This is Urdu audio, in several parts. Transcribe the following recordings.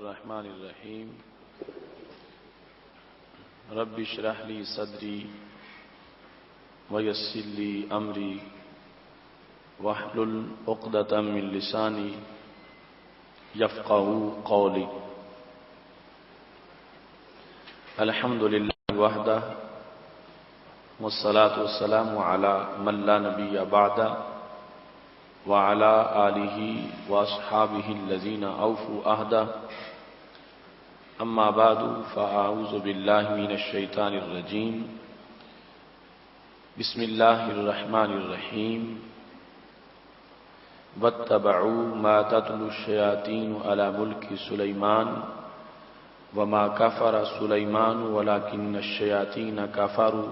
الرحمن الرحیم رب اشرح لی صدری ویسر لی امری واحلل عقدۃ من لسانی یفقهوا قولی. الحمد للہ وحدہ والصلاة والسلام علی من لا نبی بعدہ وعلى آلہ واصحابہ الذین اوفوا عہدہ. اما بعد فاعوذ باللہ من الشیطان الرجیم. بسم اللہ الرحمن الرحیم. واتبعوا ما تتلو الشیاطین علی ملک سلیمان وما کفر سلیمان ولکن الشیاطین کفروا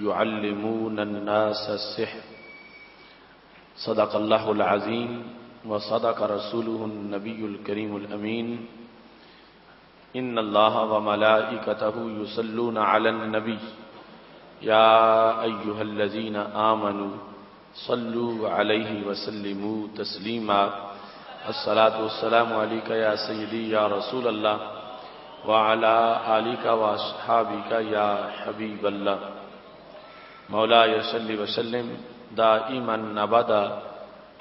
يعلمون الناس السحر. صدق اللہ العظیم وصدق رسولہ النبی الکریم الامین. ان اللہ وملائکتہ یصلون علی النبی یا ایہا الذین آمنوا صلوا علیہ وسلموا تسلیما. الصلاۃ والسلام علیک یا سیدی یا رسول اللہ وعلی آلک واصحابک یا حبیب اللہ. مولاي صل وسلم دائما ابدا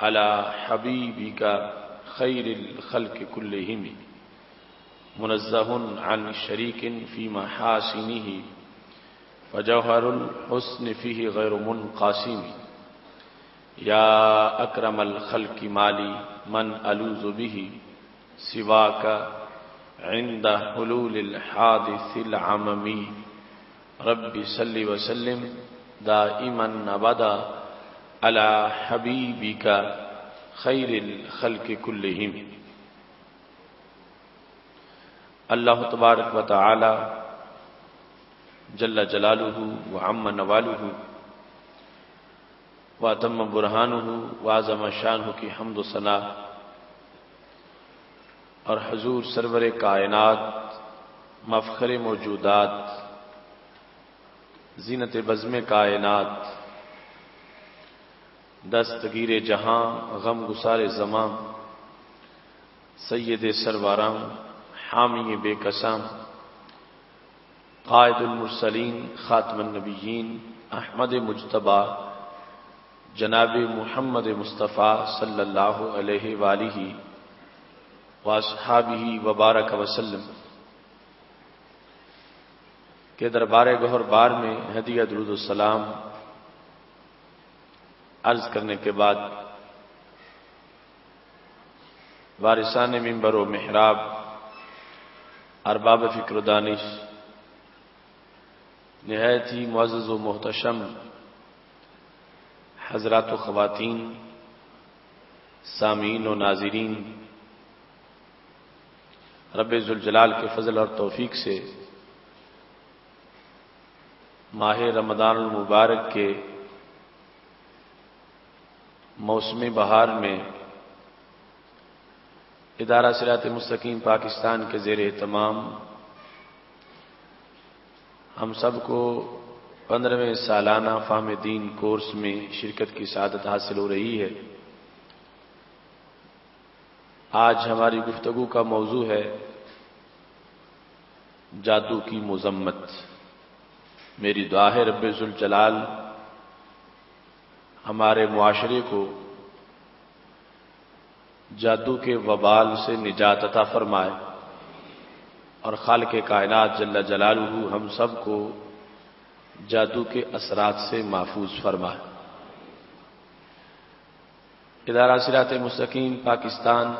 على حبيبك خير الخلق كلهم منزه عن شريك في محاسنه فجوهر الحسن فيه غير منقسم. يا أكرم الخلق مالي من ألوذ به سواك عند حلول الحادث العممي. رب صل وسلم دائما ابدا على حبيبك خير الخلق كلهم. اللہ تبارک و تعالی جل جلالہ وعم نوالہ واتم برہانہ وعظم شانہ کی حمد و ثنا اور حضور سرور کائنات مفخر موجودات زینت بزم کائنات دستگیر جہاں غم گسار زماں سید سرواراں حامی بے قسم قائد المرسلین خاتم النبیین احمد مجتبی جناب محمد مصطفیٰ صلی اللہ علیہ وآلہ واصحابہ وبارک وسلم کے دربار گہر بار میں ہدیہ درود السلام عرض کرنے کے بعد وارثان منبر و محراب ارباب فکر و دانش نہایت ہی معزز و محتشم حضرات و خواتین سامعین و ناظرین، رب ذوالجلال کے فضل اور توفیق سے ماہ رمضان المبارک کے موسم بہار میں ادارہ صراط مستقیم پاکستان کے زیر اہتمام ہم سب کو 15ویں سالانہ فہم دین کورس میں شرکت کی سعادت حاصل ہو رہی ہے. آج ہماری گفتگو کا موضوع ہے جادو کی مذمت. میری دعا ہے رب ذوالجلال ہمارے معاشرے کو جادو کے وبال سے نجات عطا فرمائے اور خالق کائنات جل جلالہ ہم سب کو جادو کے اثرات سے محفوظ فرمائے. ادارہ صراط مستقیم پاکستان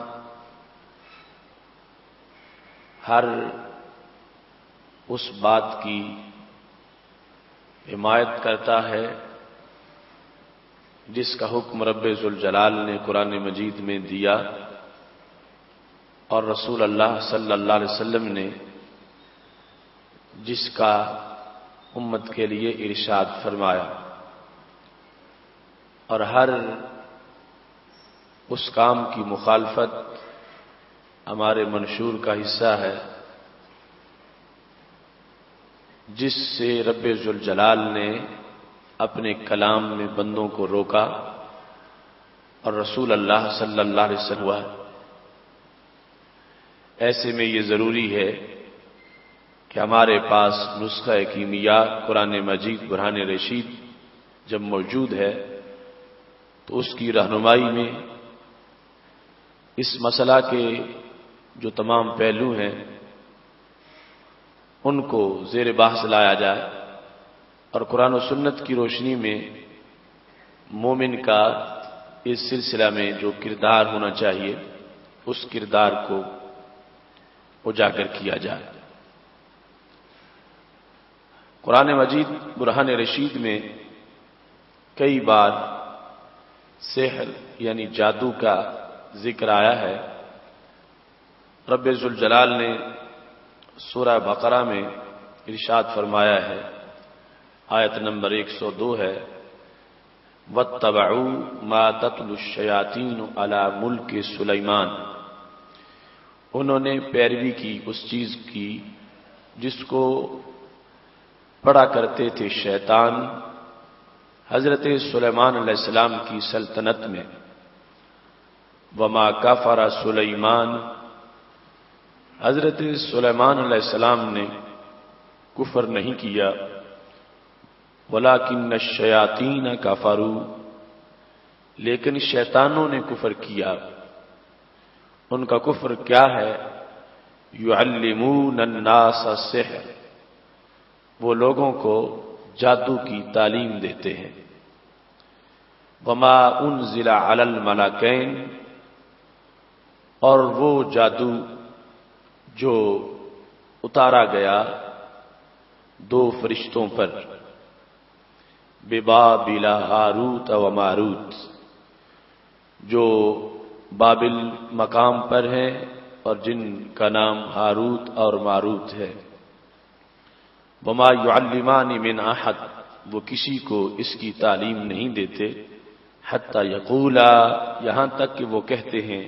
ہر اس بات کی حمایت کرتا ہے جس کا حکم رب ذوالجلال نے قرآن مجید میں دیا اور رسول اللہ صلی اللہ علیہ وسلم نے جس کا امت کے لیے ارشاد فرمایا، اور ہر اس کام کی مخالفت ہمارے منشور کا حصہ ہے جس سے رب ذوالجلال نے اپنے کلام میں بندوں کو روکا اور رسول اللہ صلی اللہ علیہ وسلم ایسے میں یہ ضروری ہے کہ ہمارے پاس نسخہ کیمیا قرآن مجید برہان رشید جب موجود ہے تو اس کی رہنمائی میں اس مسئلہ کے جو تمام پہلو ہیں ان کو زیر بحث لایا جائے اور قرآن و سنت کی روشنی میں مومن کا اس سلسلہ میں جو کردار ہونا چاہیے اس کردار کو اجاگر کیا جائے۔ قرآن مجید برہان رشید میں کئی بار سحر یعنی جادو کا ذکر آیا ہے۔ رب ذوالجلال نے سورہ بقرہ میں ارشاد فرمایا ہے، آیت نمبر 102 ہے، وَاتَّبَعُوا مَا تَتْلُو الشَّيَاطِينُ عَلَى مُلْكِ سُلَيْمَانَ، انہوں نے پیروی کی اس چیز کی جس کو پڑھا کرتے تھے شیطان حضرت سلیمان علیہ السلام کی سلطنت میں۔ وَمَا كَفَرَ سُلَيْمَانُ، حضرت سلیمان علیہ السلام نے کفر نہیں کیا، وَلَكِنَّ الشَّيَاطِينَ كَفَرُوا، لیکن شیطانوں نے کفر کیا۔ ان کا کفر کیا ہے؟ يُعَلِّمُونَ النَّاسَ السِّحْرَ، وہ لوگوں کو جادو کی تعلیم دیتے ہیں۔ وَمَا أُنزِلَ عَلَى الْمَلَكَيْنِ، اور وہ جادو جو اتارا گیا دو فرشتوں پر، ببابل ہاروت و ماروت، جو بابل مقام پر ہیں اور جن کا نام ہاروت اور ماروت ہے۔ وما يعلمان من احد، وہ کسی کو اس کی تعلیم نہیں دیتے، حتی یقولا، یہاں تک کہ وہ کہتے ہیں،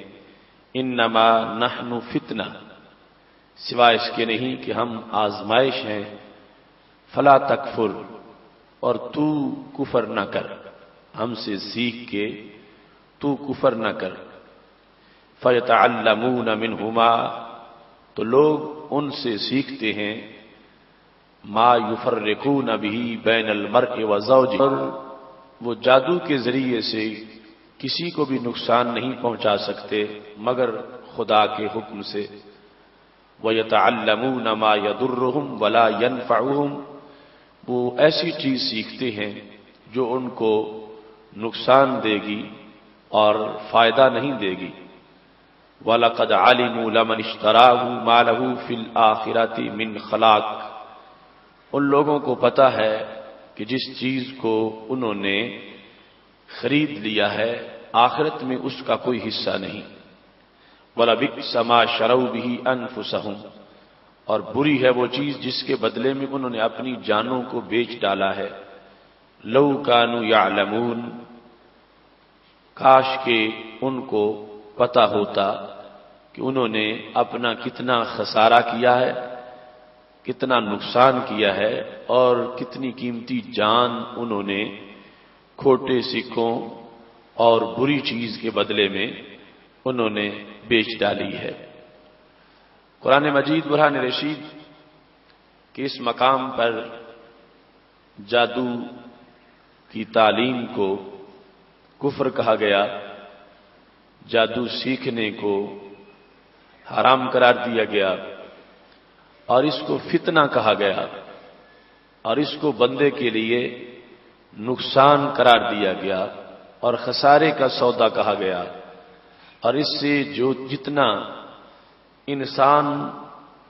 انما نحن فتنہ، سوائے اس کے نہیں کہ ہم آزمائش ہیں، فلا تکفر، اور تو کفر نہ کر، ہم سے سیکھ کے تو کفر نہ کر۔ فیتعلمون منہما، تو لوگ ان سے سیکھتے ہیں، ما یفرقون به بین المرء وزوجہ، اور وہ جادو کے ذریعے سے کسی کو بھی نقصان نہیں پہنچا سکتے مگر خدا کے حکم سے۔ وَيَتَعَلَّمُونَ مَا يَضُرُّهُمْ وَلَا يَنفَعُهُمْ، وہ ایسی چیز سیکھتے ہیں جو ان کو نقصان دے گی اور فائدہ نہیں دے گی۔ وَلَقَدْ عَلِمُوا لَمَنِ اشْتَرَاهُ مَا لَهُ فِي الْآخِرَةِ مِنْ خَلَاقٍ، ان لوگوں کو پتہ ہے کہ جس چیز کو انہوں نے خرید لیا ہے آخرت میں اس کا کوئی حصہ نہیں۔ وَلَبِئْسَ مَا شَرَوْا بِهِ أَنفُسَهُمْ، اور بری ہے وہ چیز جس کے بدلے میں انہوں نے اپنی جانوں کو بیچ ڈالا ہے۔ لَوْ كَانُوا يَعْلَمُونَ، کاش کہ ان کو پتہ ہوتا کہ انہوں نے اپنا کتنا خسارہ کیا ہے، کتنا نقصان کیا ہے، اور کتنی قیمتی جان انہوں نے کھوٹے سکوں اور بری چیز کے بدلے میں انہوں نے بیچ ڈالی ہے۔ قرآن مجید برہان رشید کے اس مقام پر جادو کی تعلیم کو کفر کہا گیا، جادو سیکھنے کو حرام قرار دیا گیا، اور اس کو فتنہ کہا گیا، اور اس کو بندے کے لیے نقصان قرار دیا گیا اور خسارے کا سودا کہا گیا، اور اس سے جو جتنا انسان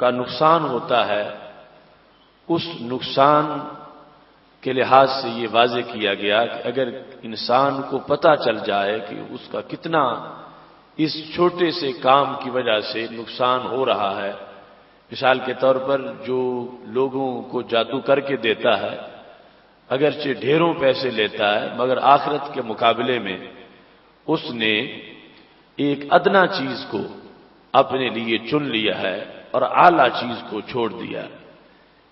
کا نقصان ہوتا ہے اس نقصان کے لحاظ سے یہ واضح کیا گیا کہ اگر انسان کو پتہ چل جائے کہ اس کا کتنا اس چھوٹے سے کام کی وجہ سے نقصان ہو رہا ہے، مثال کے طور پر جو لوگوں کو جادو کر کے دیتا ہے اگرچہ ڈھیروں پیسے لیتا ہے مگر آخرت کے مقابلے میں اس نے ایک ادنا چیز کو اپنے لیے چن لیا ہے اور اعلیٰ چیز کو چھوڑ دیا۔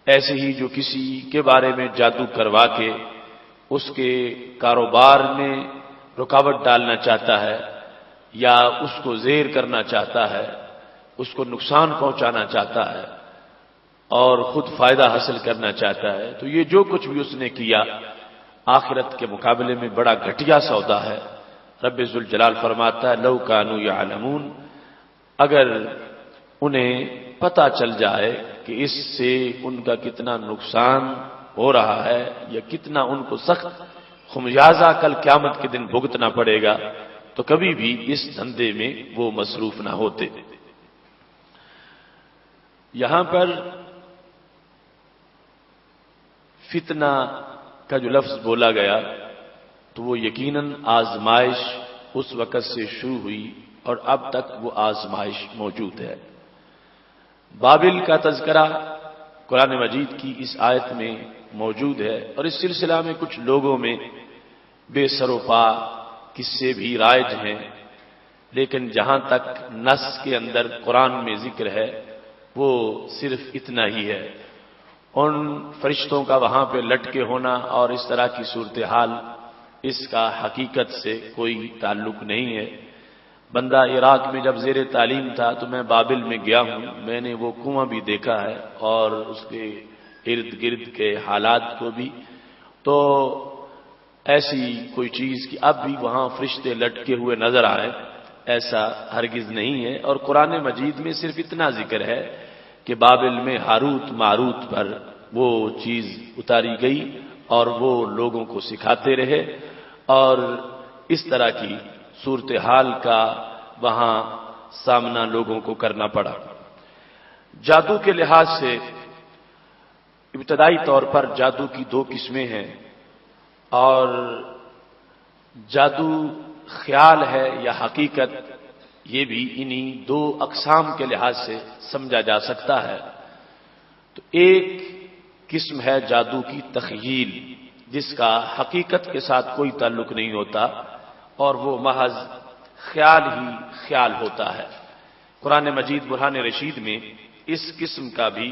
ایسے ہی جو کسی کے بارے میں جادو کروا کے اس کے کاروبار میں رکاوٹ ڈالنا چاہتا ہے یا اس کو زیر کرنا چاہتا ہے اس کو نقصان پہنچانا چاہتا ہے اور خود فائدہ حاصل کرنا چاہتا ہے، تو یہ جو کچھ بھی اس نے کیا آخرت کے مقابلے میں بڑا گھٹیا سودا ہے۔ رب ذوالجلال فرماتا ہے لو کانوا یعلمون، اگر انہیں پتہ چل جائے کہ اس سے ان کا کتنا نقصان ہو رہا ہے یا کتنا ان کو سخت خمیازہ کل قیامت کے دن بھگتنا پڑے گا، تو کبھی بھی اس دھندے میں وہ مصروف نہ ہوتے۔ یہاں پر فتنہ کا جو لفظ بولا گیا تو وہ یقیناً آزمائش اس وقت سے شروع ہوئی اور اب تک وہ آزمائش موجود ہے۔ بابل کا تذکرہ قرآن مجید کی اس آیت میں موجود ہے، اور اس سلسلہ میں کچھ لوگوں میں بے سر و پا قصے بھی رائج ہیں، لیکن جہاں تک نص کے اندر قرآن میں ذکر ہے وہ صرف اتنا ہی ہے۔ ان فرشتوں کا وہاں پہ لٹکے ہونا اور اس طرح کی صورتحال، اس کا حقیقت سے کوئی تعلق نہیں ہے۔ بندہ عراق میں جب زیر تعلیم تھا تو میں بابل میں گیا ہوں، میں نے وہ کنواں بھی دیکھا ہے اور اس کے ارد گرد کے حالات کو بھی، تو ایسی کوئی چیز کہ اب بھی وہاں فرشتے لٹکے ہوئے نظر آئے، ایسا ہرگز نہیں ہے۔ اور قرآن مجید میں صرف اتنا ذکر ہے کہ بابل میں ہاروت ماروت پر وہ چیز اتاری گئی اور وہ لوگوں کو سکھاتے رہے، اور اس طرح کی صورتحال کا وہاں سامنا لوگوں کو کرنا پڑا۔ جادو کے لحاظ سے ابتدائی طور پر جادو کی دو قسمیں ہیں، اور جادو خیال ہے یا حقیقت، یہ بھی انہی دو اقسام کے لحاظ سے سمجھا جا سکتا ہے۔ تو ایک قسم ہے جادو کی تخیل، جس کا حقیقت کے ساتھ کوئی تعلق نہیں ہوتا اور وہ محض خیال ہی خیال ہوتا ہے۔ قرآن مجید برہان رشید میں اس قسم کا بھی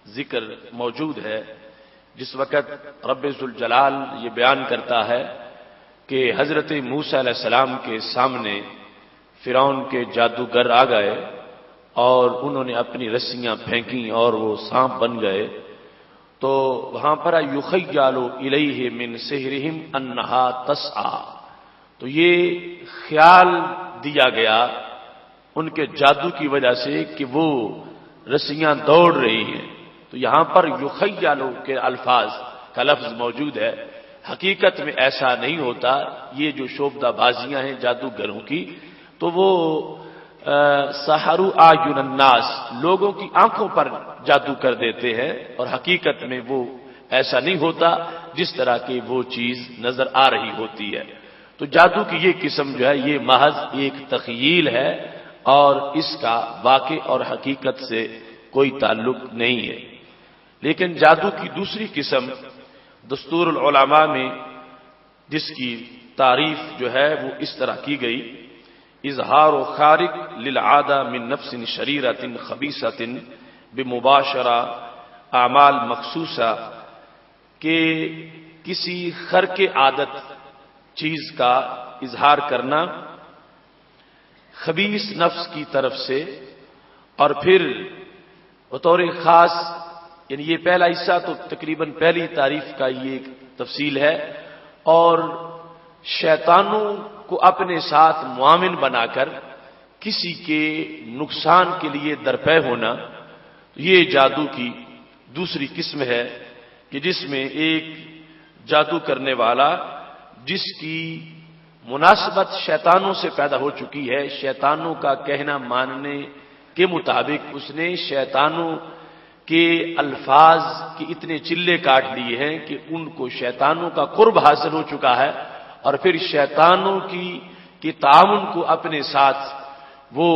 ذکر موجود ہے، جس وقت رب ذوالجلال یہ بیان کرتا ہے کہ حضرت موسیٰ علیہ السلام کے سامنے فرعون کے جادوگر آ گئے اور انہوں نے اپنی رسیاں پھینکیں اور وہ سانپ بن گئے، تو وہاں پر یخیل الیہ من سحرہم انہا تسعی، تو یہ خیال دیا گیا ان کے جادو کی وجہ سے کہ وہ رسیاں دوڑ رہی ہیں۔ تو یہاں پر یخیل کے الفاظ کا لفظ موجود ہے، حقیقت میں ایسا نہیں ہوتا۔ یہ جو شعبدہ بازیاں ہیں جادوگروں کی، تو وہ سحروا اعین الناس، لوگوں کی آنکھوں پر جادو کر دیتے ہیں، اور حقیقت میں وہ ایسا نہیں ہوتا جس طرح کی وہ چیز نظر آ رہی ہوتی ہے۔ تو جادو کی یہ قسم جو ہے یہ محض ایک تخیل ہے اور اس کا واقع اور حقیقت سے کوئی تعلق نہیں ہے۔ لیکن جادو کی دوسری قسم دستور العلماء میں جس کی تعریف جو ہے وہ اس طرح کی گئی، اظہار و خارق للعادہ من نفس شریرۃ خبیثۃ بمباشرہ اعمال مخصوصہ، کہ کسی خرق عادت چیز کا اظہار کرنا خبیث نفس کی طرف سے، اور پھر بطور خاص، یعنی یہ پہلا حصہ تو تقریباً پہلی تعریف کا یہ ایک تفصیل ہے، اور شیطانوں کو اپنے ساتھ معاون بنا کر کسی کے نقصان کے لیے درپے ہونا، یہ جادو کی دوسری قسم ہے کہ جس میں ایک جادو کرنے والا جس کی مناسبت شیطانوں سے پیدا ہو چکی ہے، شیطانوں کا کہنا ماننے کے مطابق اس نے شیطانوں کے الفاظ کے اتنے چلے کاٹ لیے ہیں کہ ان کو شیطانوں کا قرب حاصل ہو چکا ہے، اور پھر شیطانوں کی تعاون کو اپنے ساتھ وہ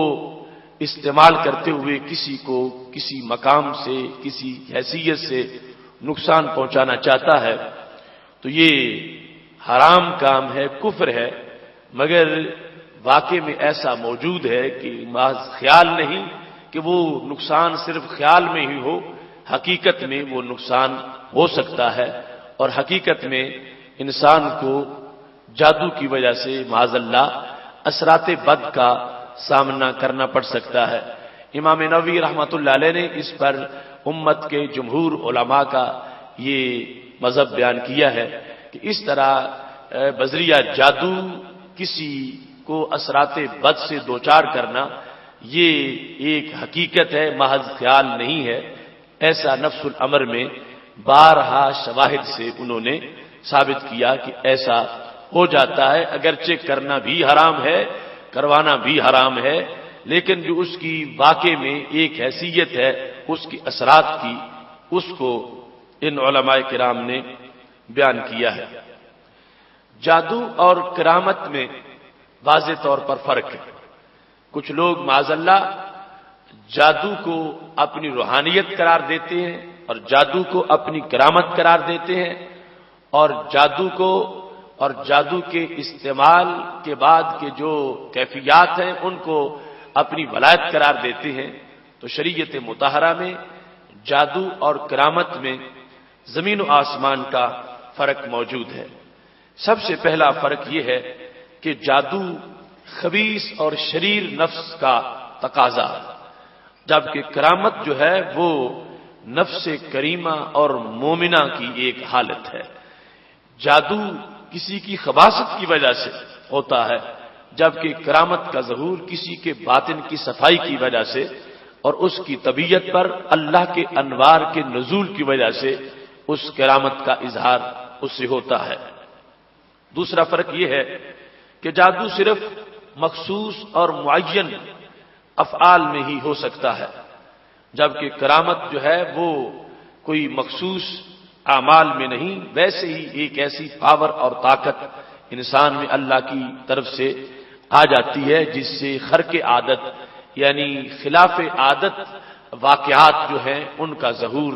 استعمال کرتے ہوئے کسی کو کسی مقام سے کسی حیثیت سے نقصان پہنچانا چاہتا ہے۔ تو یہ حرام کام ہے، کفر ہے، مگر واقع میں ایسا موجود ہے کہ محض خیال نہیں کہ وہ نقصان صرف خیال میں ہی ہو، حقیقت میں وہ نقصان ہو سکتا ہے، اور حقیقت میں انسان کو جادو کی وجہ سے معاذ اللہ اثرات بد کا سامنا کرنا پڑ سکتا ہے۔ امام نووی رحمۃ اللہ علیہ نے اس پر امت کے جمہور علماء کا یہ مذہب بیان کیا ہے کہ اس طرح بذریعہ جادو کسی کو اثرات بد سے دوچار کرنا یہ ایک حقیقت ہے، محض خیال نہیں ہے۔ ایسا نفس الامر میں بارہا شواہد سے انہوں نے ثابت کیا کہ ایسا ہو جاتا ہے، اگرچہ کرنا بھی حرام ہے، کروانا بھی حرام ہے، لیکن جو اس کی واقع میں ایک حیثیت ہے اس کی اثرات کی، اس کو ان علماء کرام نے بیان کیا ہے۔ جادو اور کرامت میں واضح طور پر فرق ہے۔ کچھ لوگ معاذ اللہ جادو کو اپنی روحانیت قرار دیتے ہیں اور جادو کو اپنی کرامت قرار دیتے ہیں، اور جادو کے استعمال کے بعد کے جو کیفیات ہیں ان کو اپنی ولایت قرار دیتے ہیں۔ تو شریعت مطہرہ میں جادو اور کرامت میں زمین و آسمان کا فرق موجود ہے۔ سب سے پہلا فرق یہ ہے کہ جادو خبیث اور شریر نفس کا تقاضا ہے، جبکہ کرامت جو ہے وہ نفس کریمہ اور مومنہ کی ایک حالت ہے۔ جادو کسی کی خباثت کی وجہ سے ہوتا ہے، جبکہ کرامت کا ظہور کسی کے باطن کی صفائی کی وجہ سے اور اس کی طبیعت پر اللہ کے انوار کے نزول کی وجہ سے اس کرامت کا اظہار اس سے ہوتا ہے۔ دوسرا فرق یہ ہے کہ جادو صرف مخصوص اور معین افعال میں ہی ہو سکتا ہے، جبکہ کرامت جو ہے وہ کوئی مخصوص اعمال میں نہیں، ویسے ہی ایک ایسی پاور اور طاقت انسان میں اللہ کی طرف سے آ جاتی ہے جس سے خرق عادت یعنی خلاف عادت واقعات جو ہیں ان کا ظہور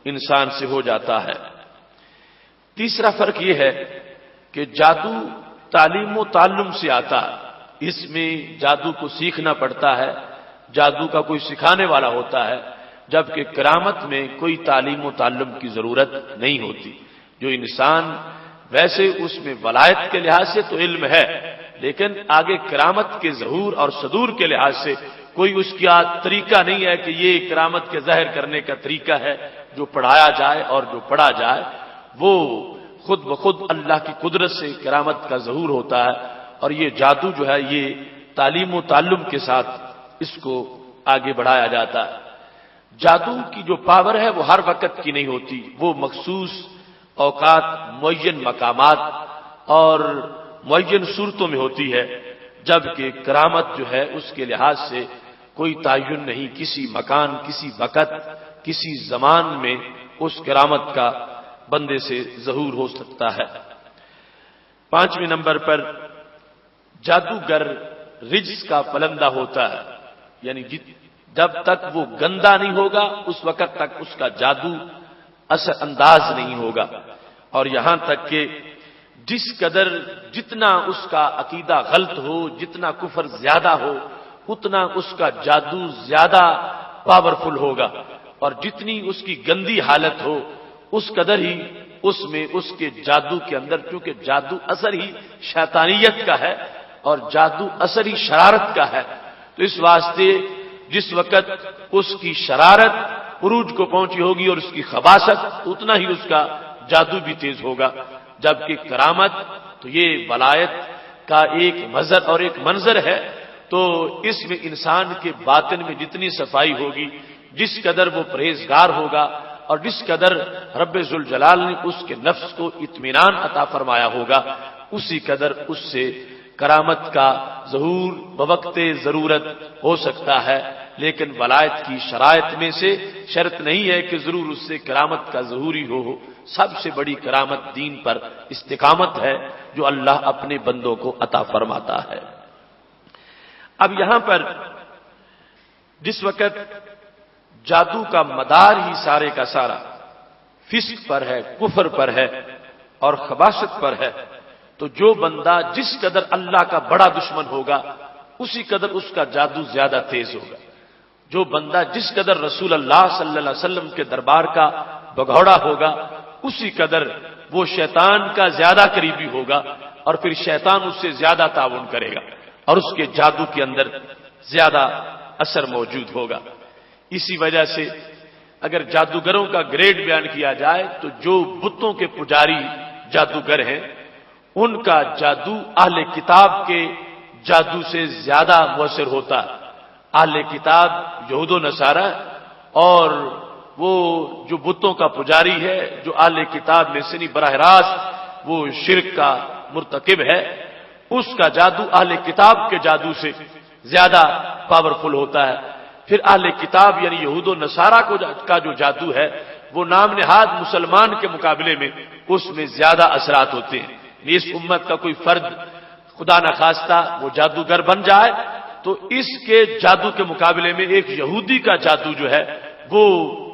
انسان سے ہو جاتا ہے۔ تیسرا فرق یہ ہے کہ جادو تعلیم و تعلم سے آتا ہے، اس میں جادو کو سیکھنا پڑتا ہے، جادو کا کوئی سکھانے والا ہوتا ہے، جبکہ کرامت میں کوئی تعلیم و تعلم کی ضرورت نہیں ہوتی۔ جو انسان ویسے اس میں ولایت کے لحاظ سے تو علم ہے، لیکن آگے کرامت کے ظہور اور صدور کے لحاظ سے کوئی اس کا طریقہ نہیں ہے کہ یہ کرامت کے ظاہر کرنے کا طریقہ ہے جو پڑھایا جائے اور جو پڑھا جائے، وہ خود بخود اللہ کی قدرت سے کرامت کا ظہور ہوتا ہے۔ اور یہ جادو جو ہے یہ تعلیم و تعلم کے ساتھ اس کو آگے بڑھایا جاتا ہے۔ جادو کی جو پاور ہے وہ ہر وقت کی نہیں ہوتی، وہ مخصوص اوقات، معین مقامات اور معین صورتوں میں ہوتی ہے، جبکہ کرامت جو ہے اس کے لحاظ سے کوئی تعین نہیں، کسی مکان، کسی وقت، کسی زمان میں اس کرامت کا بندے سے ظہور ہو سکتا ہے۔ 5ویں نمبر پر جادوگر رجس کا پلندہ ہوتا ہے، یعنی جب تک وہ گندا نہیں ہوگا اس وقت تک اس کا جادو اثر انداز نہیں ہوگا، اور یہاں تک کہ جس قدر جتنا اس کا عقیدہ غلط ہو، جتنا کفر زیادہ ہو، اتنا اس کا جادو زیادہ پاورفل ہوگا، اور جتنی اس کی گندی حالت ہو اس قدر ہی اس میں اس کے جادو کے اندر، کیونکہ جادو اثر ہی شیطانیت کا ہے اور جادو اثر ہی شرارت کا ہے، تو اس واسطے جس وقت اس کی شرارت عروج کو پہنچی ہوگی اور اس کی خباثت، اتنا ہی اس کا جادو بھی تیز ہوگا۔ جبکہ کرامت تو یہ ولایت کا ایک مظہر اور ایک منظر ہے، تو اس میں انسان کے باطن میں جتنی صفائی ہوگی، جس قدر وہ پرہیزگار ہوگا اور جس قدر رب ذوالجلال نے اس کے نفس کو اطمینان عطا فرمایا ہوگا، اسی قدر اس سے کرامت کا ظہور بوقت ضرورت ہو سکتا ہے۔ لیکن ولایت کی شرائط میں سے شرط نہیں ہے کہ ضرور اس سے کرامت کا ظہور ہی ہو۔ سب سے بڑی کرامت دین پر استقامت ہے جو اللہ اپنے بندوں کو عطا فرماتا ہے۔ اب یہاں پر جس وقت جادو کا مدار ہی سارے کا سارا فسق پر ہے، کفر پر ہے اور خباثت پر ہے، تو جو بندہ جس قدر اللہ کا بڑا دشمن ہوگا اسی قدر اس کا جادو زیادہ تیز ہوگا۔ جو بندہ جس قدر رسول اللہ صلی اللہ علیہ وسلم کے دربار کا بگھوڑا ہوگا اسی قدر وہ شیطان کا زیادہ قریبی ہوگا، اور پھر شیطان اس سے زیادہ تعاون کرے گا اور اس کے جادو کے اندر زیادہ اثر موجود ہوگا۔ اسی وجہ سے اگر جادوگروں کا گریڈ بیان کیا جائے تو جو بتوں کے پجاری جادوگر ہیں ان کا جادو اہل کتاب کے جادو سے زیادہ مؤثر ہوتا ہے۔ اہل کتاب یہود و نصارہ اور وہ جو بتوں کا پجاری ہے جو اہل کتاب میں سے نہیں، براہ راست وہ شرک کا مرتکب ہے، اس کا جادو اہل کتاب کے جادو سے زیادہ پاورفل ہوتا ہے۔ پھر اہل کتاب یعنی یہود و نصارہ کا جو جادو ہے وہ نام نہاد مسلمان کے مقابلے میں اس میں زیادہ اثرات ہوتے ہیں۔ اس امت کا کوئی فرد خدا نخواستہ وہ جادوگر بن جائے تو اس کے جادو کے مقابلے میں ایک یہودی کا جادو جو ہے وہ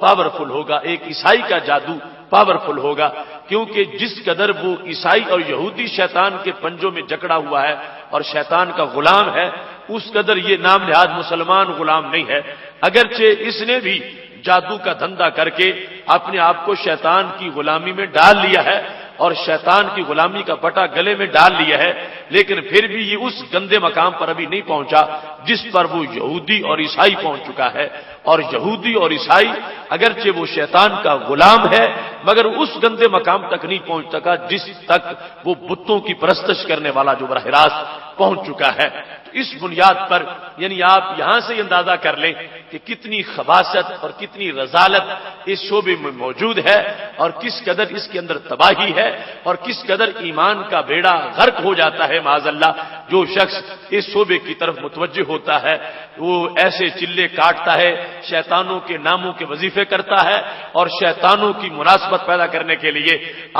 پاورفل ہوگا، ایک عیسائی کا جادو پاورفل ہوگا، کیونکہ جس قدر وہ عیسائی اور یہودی شیطان کے پنجوں میں جکڑا ہوا ہے اور شیطان کا غلام ہے، اس قدر یہ نام نہاد مسلمان غلام نہیں ہے۔ اگرچہ اس نے بھی جادو کا دھندا کر کے اپنے آپ کو شیطان کی غلامی میں ڈال لیا ہے اور شیطان کی غلامی کا پٹا گلے میں ڈال لیا ہے، لیکن پھر بھی یہ اس گندے مقام پر ابھی نہیں پہنچا جس پر وہ یہودی اور عیسائی پہنچ چکا ہے۔ اور یہودی اور عیسائی اگرچہ وہ شیطان کا غلام ہے مگر اس گندے مقام تک نہیں پہنچ سکا جس تک وہ بتوں کی پرستش کرنے والا جو براہ راست پہنچ چکا ہے۔ تو اس بنیاد پر یعنی آپ یہاں سے اندازہ کر لیں کہ کتنی خباثت اور کتنی رذالت اس شعبے میں موجود ہے اور کس قدر اس کے اندر تباہی ہے اور کس قدر ایمان کا بیڑا غرق ہو جاتا ہے معاذ اللہ۔ جو شخص اس شعبے کی طرف متوجہ ہوتا ہے وہ ایسے چلے کاٹتا ہے، شیطانوں کے ناموں کے وظیفے کرتا ہے اور شیطانوں کی مناسبت پیدا کرنے کے لیے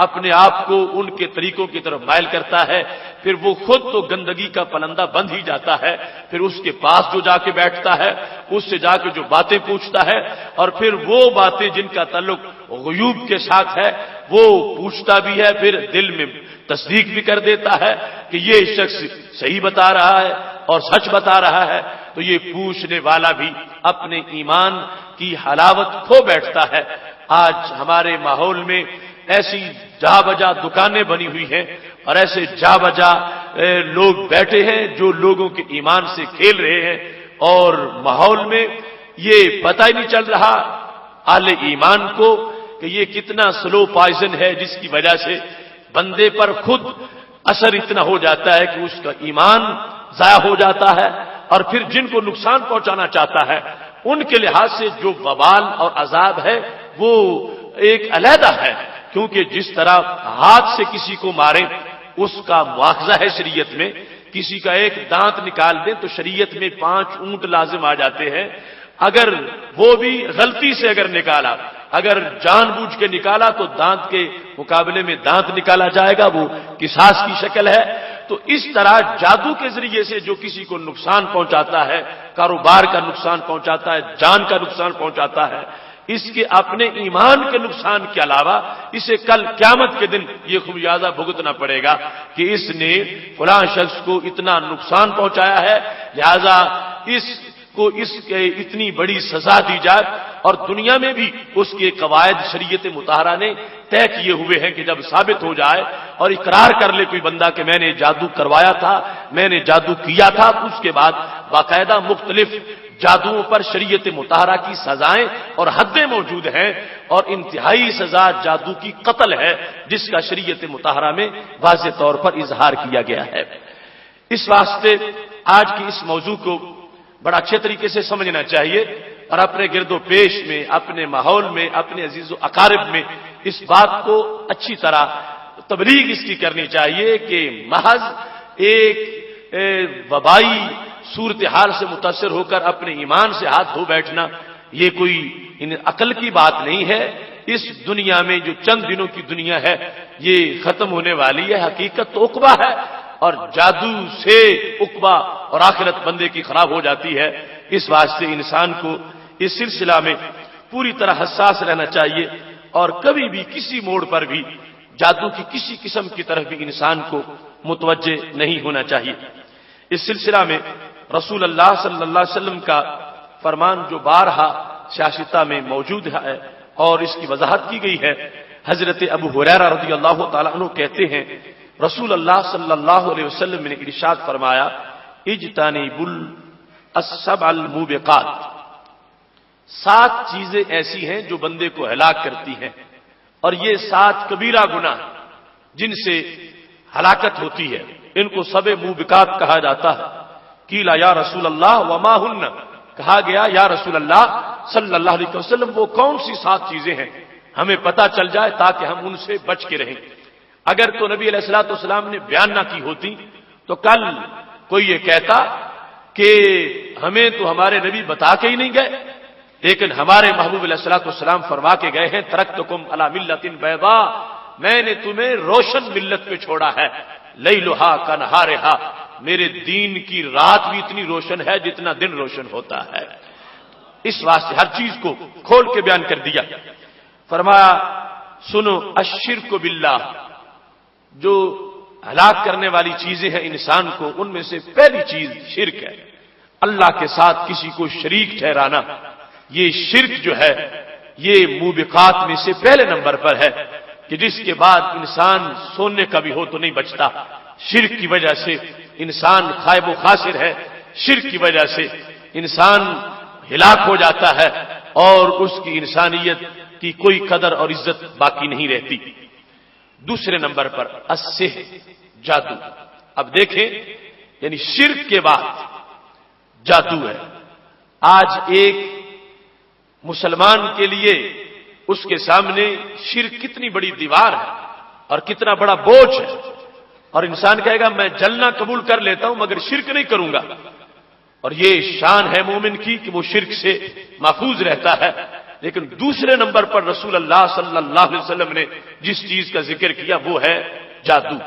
اپنے آپ کو ان کے طریقوں کی طرف مائل کرتا ہے، پھر وہ خود تو گندگی کا پلندہ بند ہی جاتا ہے، پھر اس کے پاس جو جا کے بیٹھتا ہے اس سے جا کے جو باتیں پوچھتا ہے اور پھر وہ باتیں جن کا تعلق غیوب کے ساتھ ہے وہ پوچھتا بھی ہے، پھر دل میں تصدیق بھی کر دیتا ہے کہ یہ شخص صحیح بتا رہا ہے اور سچ بتا رہا ہے، تو یہ پوچھنے والا بھی اپنے ایمان کی حلاوت کھو بیٹھتا ہے۔ آج ہمارے ماحول میں ایسی جا بجا دکانیں بنی ہوئی ہیں اور ایسے جا بجا لوگ بیٹھے ہیں جو لوگوں کے ایمان سے کھیل رہے ہیں اور ماحول میں یہ پتہ ہی نہیں چل رہا اہل ایمان کو کہ یہ کتنا سلو پوائزن ہے جس کی وجہ سے بندے پر خود اثر اتنا ہو جاتا ہے کہ اس کا ایمان ضائع ہو جاتا ہے اور پھر جن کو نقصان پہنچانا چاہتا ہے ان کے لحاظ سے جو وبال اور عذاب ہے وہ ایک علیحدہ ہے، کیونکہ جس طرح ہاتھ سے کسی کو مارے اس کا مواخذہ ہے شریعت میں، کسی کا ایک دانت نکال دیں تو شریعت میں 5 اونٹ لازم آ جاتے ہیں، اگر وہ بھی غلطی سے اگر نکالا، اگر جان بوجھ کے نکالا تو دانت کے مقابلے میں دانت نکالا جائے گا، وہ قصاص کی شکل ہے۔ تو اس طرح جادو کے ذریعے سے جو کسی کو نقصان پہنچاتا ہے، کاروبار کا نقصان پہنچاتا ہے، جان کا نقصان پہنچاتا ہے، اس کے اپنے ایمان کے نقصان کے علاوہ اسے کل قیامت کے دن یہ خمیازہ بھگتنا پڑے گا کہ اس نے فلاں شخص کو اتنا نقصان پہنچایا ہے، لہذا اس کو اس کے اتنی بڑی سزا دی جائے۔ اور دنیا میں بھی اس کے قواعد شریعت مطہرہ نے طے کیے ہوئے ہیں کہ جب ثابت ہو جائے اور اقرار کر لے کوئی بندہ کہ میں نے جادو کروایا تھا، میں نے جادو کیا تھا، تو اس کے بعد باقاعدہ مختلف جادوؤں پر شریعت مطہرہ کی سزائیں اور حدیں موجود ہیں اور انتہائی سزا جادو کی قتل ہے جس کا شریعت مطہرہ میں واضح طور پر اظہار کیا گیا ہے۔ اس واسطے آج کی اس موضوع کو بڑا اچھے طریقے سے سمجھنا چاہیے اور اپنے گرد و پیش میں، اپنے ماحول میں، اپنے عزیز و اقارب میں اس بات کو اچھی طرح تبلیغ اس کی کرنی چاہیے کہ محض ایک وبائی صورتحال سے متاثر ہو کر اپنے ایمان سے ہاتھ دھو بیٹھنا یہ کوئی عقل کی بات نہیں ہے۔ اس دنیا میں جو چند دنوں کی دنیا ہے یہ ختم ہونے والی ہے، حقیقت تو عقبہ ہے اور جادو سے عقبہ اور آخرت بندے کی خراب ہو جاتی ہے۔ اس واسطے انسان کو اس سلسلہ میں پوری طرح حساس رہنا چاہیے اور کبھی بھی کسی موڑ پر بھی جادو کی کسی قسم کی طرف بھی انسان کو متوجہ نہیں ہونا چاہیے۔ اس سلسلہ میں رسول اللہ صلی اللہ علیہ وسلم کا فرمان جو بارہا سیاستہ میں موجود ہے اور اس کی وضاحت کی گئی ہے، حضرت ابو ہریرہ رضی اللہ تعالیٰ عنہ کہتے ہیں رسول اللہ صلی اللہ علیہ وسلم نے ارشاد فرمایا اجتنبوا السبع الموبقات، 7 چیزیں ایسی ہیں جو بندے کو ہلاک کرتی ہیں، اور یہ 7 کبیرہ گناہ جن سے ہلاکت ہوتی ہے، ان کو سبع موبقات کہا جاتا ہے۔ قیل یا رسول اللہ وما ہن، کہا گیا یا رسول اللہ صلی اللہ علیہ وسلم وہ کون سی 7 چیزیں ہیں، ہمیں پتہ چل جائے تاکہ ہم ان سے بچ کے رہیں۔ اگر تو نبی علیہ الصلوۃ والسلام نے بیان نہ کی ہوتی تو کل کوئی یہ کہتا کہ ہمیں تو ہمارے نبی بتا کے ہی نہیں گئے، لیکن ہمارے محبوب علیہ الصلوۃ والسلام فرما کے گئے ہیں ترکتکم علی ملۃ بیضاء، میں نے تمہیں روشن ملت پہ چھوڑا ہے، لیلھا کنہارھا، میرے دین کی رات بھی اتنی روشن ہے جتنا دن روشن ہوتا ہے۔ اس واسطے ہر چیز کو کھول کے بیان کر دیا۔ فرمایا سنو الشرک باللہ، جو ہلاک کرنے والی چیزیں ہیں انسان کو، ان میں سے پہلی چیز شرک ہے، اللہ کے ساتھ کسی کو شریک ٹھہرانا۔ یہ شرک جو ہے یہ موبقات میں سے پہلے نمبر پر ہے کہ جس کے بعد انسان سونے کا بھی ہو تو نہیں بچتا۔ شرک کی وجہ سے انسان خائب و خاسر ہے، شرک کی وجہ سے انسان ہلاک ہو جاتا ہے اور اس کی انسانیت کی کوئی قدر اور عزت باقی نہیں رہتی۔ دوسرے نمبر پر السحر، جادو۔ اب دیکھیں یعنی شرک کے بعد جادو ہے۔ آج ایک مسلمان کے لیے اس کے سامنے شرک کتنی بڑی دیوار ہے اور کتنا بڑا بوجھ ہے، اور انسان کہے گا میں جلنا قبول کر لیتا ہوں مگر شرک نہیں کروں گا، اور یہ شان ہے مومن کی کہ وہ شرک سے محفوظ رہتا ہے۔ لیکن دوسرے نمبر پر رسول اللہ صلی اللہ علیہ وسلم نے جس چیز کا ذکر کیا وہ ہے جادو،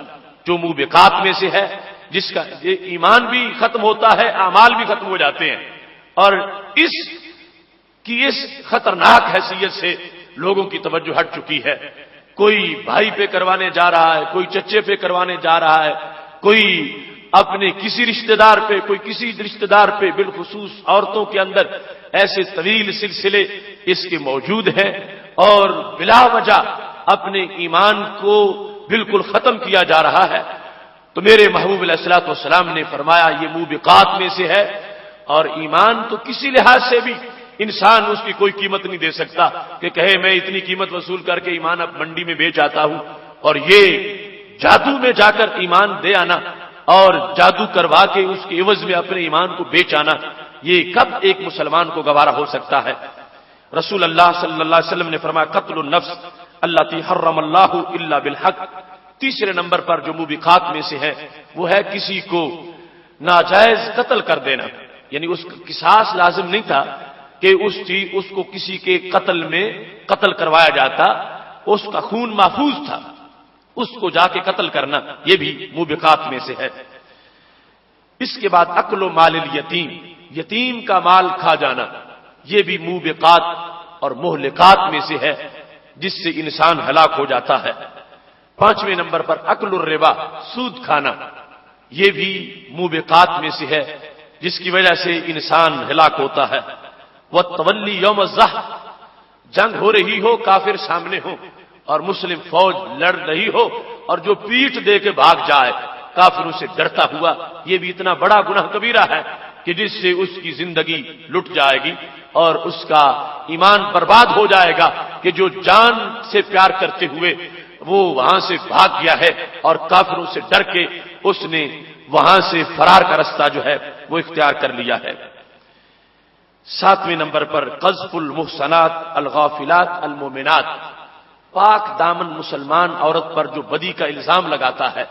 جو موبقات میں سے ہے، جس کا ایمان بھی ختم ہوتا ہے، اعمال بھی ختم ہو جاتے ہیں، اور اس کی اس خطرناک حیثیت سے لوگوں کی توجہ ہٹ چکی ہے۔ کوئی بھائی پہ کروانے جا رہا ہے، کوئی چچے پہ کروانے جا رہا ہے، کوئی اپنے کسی رشتہ دار پہ، کوئی کسی رشتہ دار پہ، بالخصوص عورتوں کے اندر ایسے طویل سلسلے اس کے موجود ہیں، اور بلا وجہ اپنے ایمان کو بالکل ختم کیا جا رہا ہے۔ تو میرے محبوب علیہ الصلوۃ والسلام نے فرمایا یہ موبقات میں سے ہے، اور ایمان تو کسی لحاظ سے بھی انسان اس کی کوئی قیمت نہیں دے سکتا کہ کہے میں اتنی قیمت وصول کر کے ایمان اب منڈی میں بیچ آتا ہوں، اور یہ جادو میں جا کر ایمان دے آنا اور جادو کروا کے اس کے عوض میں اپنے ایمان کو بیچ آنا، یہ کب ایک مسلمان کو گوارا ہو سکتا ہے؟ رسول اللہ صلی اللہ علیہ وسلم نے فرمایا قتل النفس التی حرم اللہ الا بالحق۔ تیسرے نمبر پر جو موبقات میں سے ہے وہ ہے کسی کو ناجائز قتل کر دینا، یعنی اس کا قصاص لازم نہیں تھا کہ اس کو کسی کے قتل میں قتل کروایا جاتا، اس کا خون محفوظ تھا، اس کو جا کے قتل کرنا یہ بھی موبقات میں سے ہے۔ اس کے بعد اکل و مال الیتیم، یتیم کا مال کھا جانا، یہ بھی موبقات اور مہلکات میں سے ہے جس سے انسان ہلاک ہو جاتا ہے۔ 5ویں نمبر پر اکل الربا، سود کھانا، یہ بھی موبقات میں سے ہے جس کی وجہ سے انسان ہلاک ہوتا ہے۔ والتولی یوم الزحف، جنگ ہو رہی ہو، کافر سامنے ہو اور مسلم فوج لڑ رہی ہو اور جو پیٹھ دے کے بھاگ جائے کافروں سے ڈرتا ہوا، یہ بھی اتنا بڑا گناہ کبیرہ ہے کہ جس سے اس کی زندگی لٹ جائے گی اور اس کا ایمان برباد ہو جائے گا کہ جو جان سے پیار کرتے ہوئے وہ وہاں سے بھاگ گیا ہے اور کافروں سے ڈر کے اس نے وہاں سے فرار کا رستہ جو ہے وہ اختیار کر لیا ہے۔ 7ویں نمبر پر قذف المحصنات الغافلات المؤمنات، پاک دامن مسلمان عورت پر جو بدی کا الزام لگاتا ہے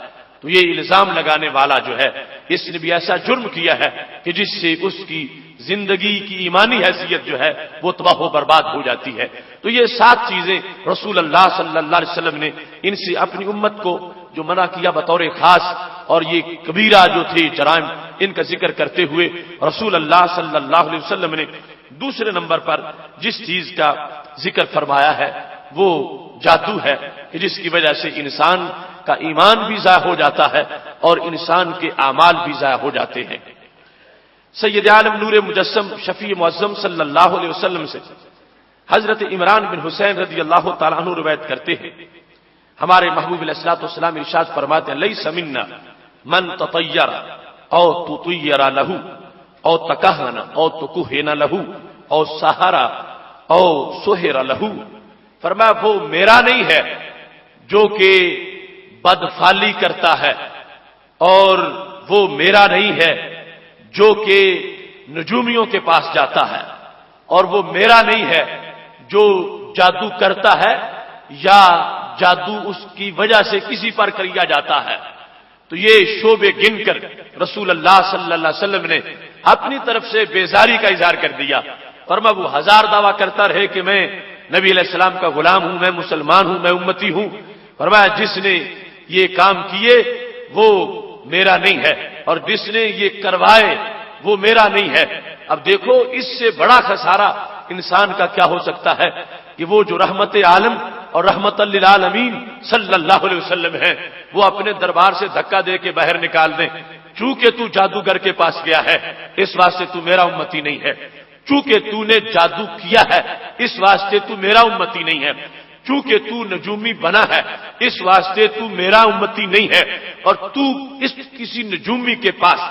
تو یہ الزام لگانے والا جو ہے اس نے بھی ایسا جرم کیا ہے کہ جس سے اس کی زندگی کی ایمانی حیثیت جو ہے وہ تباہ و برباد ہو جاتی ہے۔ تو یہ 7 چیزیں رسول اللہ صلی اللہ علیہ وسلم نے ان سے اپنی امت کو جو منع کیا بطور خاص، اور یہ کبیرہ جو تھے جرائم ان کا ذکر کرتے ہوئے رسول اللہ صلی اللہ علیہ وسلم نے دوسرے نمبر پر جس چیز کا ذکر فرمایا ہے وہ جادو ہے کہ جس کی وجہ سے انسان کا ایمان بھی ضائع ہو جاتا ہے اور انسان کے اعمال بھی ضائع ہو جاتے ہیں۔ سید عالم نور مجسم شفیع معظم صلی اللہ علیہ وسلم سے حضرت عمران بن حسین رضی اللہ تعالیٰ عنہ روایت کرتے ہیں، ہمارے محبوب علیہ الصلوۃ والسلام ارشاد فرماتے ہیں لیس منا من تطیر او تطیر له او تکہن او تکہن لہو او سہرا او سہر لہو، فرمایا وہ میرا نہیں ہے جو کہ بدفالی کرتا ہے، اور وہ میرا نہیں ہے جو کہ نجومیوں کے پاس جاتا ہے، اور وہ میرا نہیں ہے جو جادو کرتا ہے یا جادو اس کی وجہ سے کسی پر کیا جاتا ہے۔ تو یہ شعبے گن کر رسول اللہ صلی اللہ علیہ وسلم نے اپنی طرف سے بیزاری کا اظہار کر دیا۔ فرمایا وہ ہزار دعویٰ کرتا رہے کہ میں نبی علیہ السلام کا غلام ہوں، میں مسلمان ہوں، میں امتی ہوں، فرمایا جس نے یہ کام کیے وہ میرا نہیں ہے، اور جس نے یہ کروائے وہ میرا نہیں ہے۔ اب دیکھو اس سے بڑا خسارہ انسان کا کیا ہو سکتا ہے کہ وہ جو رحمت عالم اور رحمت للعالمین صلی اللہ علیہ وسلم ہیں وہ اپنے دربار سے دھکا دے کے باہر نکال دیں، چونکہ تو جادوگر کے پاس گیا ہے اس واسطے تو میرا امتی نہیں ہے، چونکہ تو نے جادو کیا ہے اس واسطے تو میرا امتی نہیں ہے، چونکہ تو نجومی بنا ہے اس واسطے تو میرا امتی نہیں ہے، اور تو اس کسی نجومی کے پاس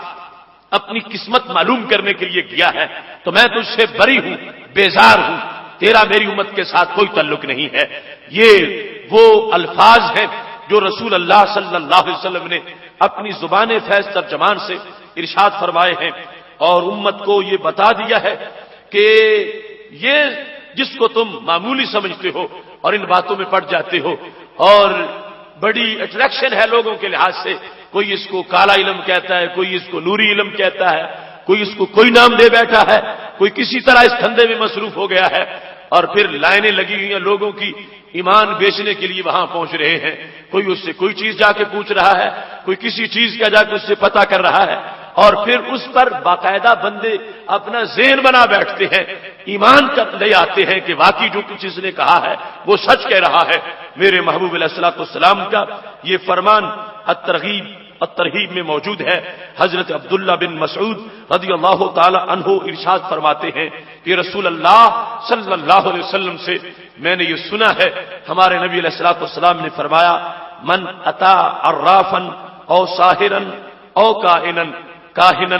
اپنی قسمت معلوم کرنے کے لیے گیا ہے تو میں تجھ سے بری ہوں، بیزار ہوں، تیرا میری امت کے ساتھ کوئی تعلق نہیں ہے۔ یہ وہ الفاظ ہیں جو رسول اللہ صلی اللہ علیہ وسلم نے اپنی زبان فیض ترجمان سے ارشاد فرمائے ہیں، اور امت کو یہ بتا دیا ہے کہ یہ جس کو تم معمولی سمجھتے ہو اور ان باتوں میں پڑ جاتے ہو، اور بڑی اٹریکشن ہے لوگوں کے لحاظ سے، کوئی اس کو کالا علم کہتا ہے، کوئی اس کو نوری علم کہتا ہے، کوئی اس کو کوئی نام دے بیٹھا ہے، کوئی کسی طرح اس دھندے میں مصروف ہو گیا ہے، اور پھر لائنیں لگی ہوئی ہیں لوگوں کی ایمان بیچنے کے لیے وہاں پہنچ رہے ہیں، کوئی اس سے کوئی چیز جا کے پوچھ رہا ہے، کوئی کسی چیز کا جا کے اس سے پتہ کر رہا ہے، اور پھر اس پر باقاعدہ بندے اپنا ذہن بنا بیٹھتے ہیں، ایمان کر لے آتے ہیں کہ واقعی جو کچھ اس نے کہا ہے وہ سچ کہہ رہا ہے۔ میرے محبوب علیہ الصلوۃ والسلام کا یہ فرمان الترغیب میں موجود ہے۔ حضرت عبداللہ بن مسعود رضی اللہ تعالی عنہ ارشاد فرماتے ہیں کہ رسول اللہ صلی اللہ علیہ وسلم سے میں نے یہ سنا ہے، ہمارے نبی علیہ الصلوۃ والسلام نے فرمایا من اتا عرافا او ساحرا او کاہنا،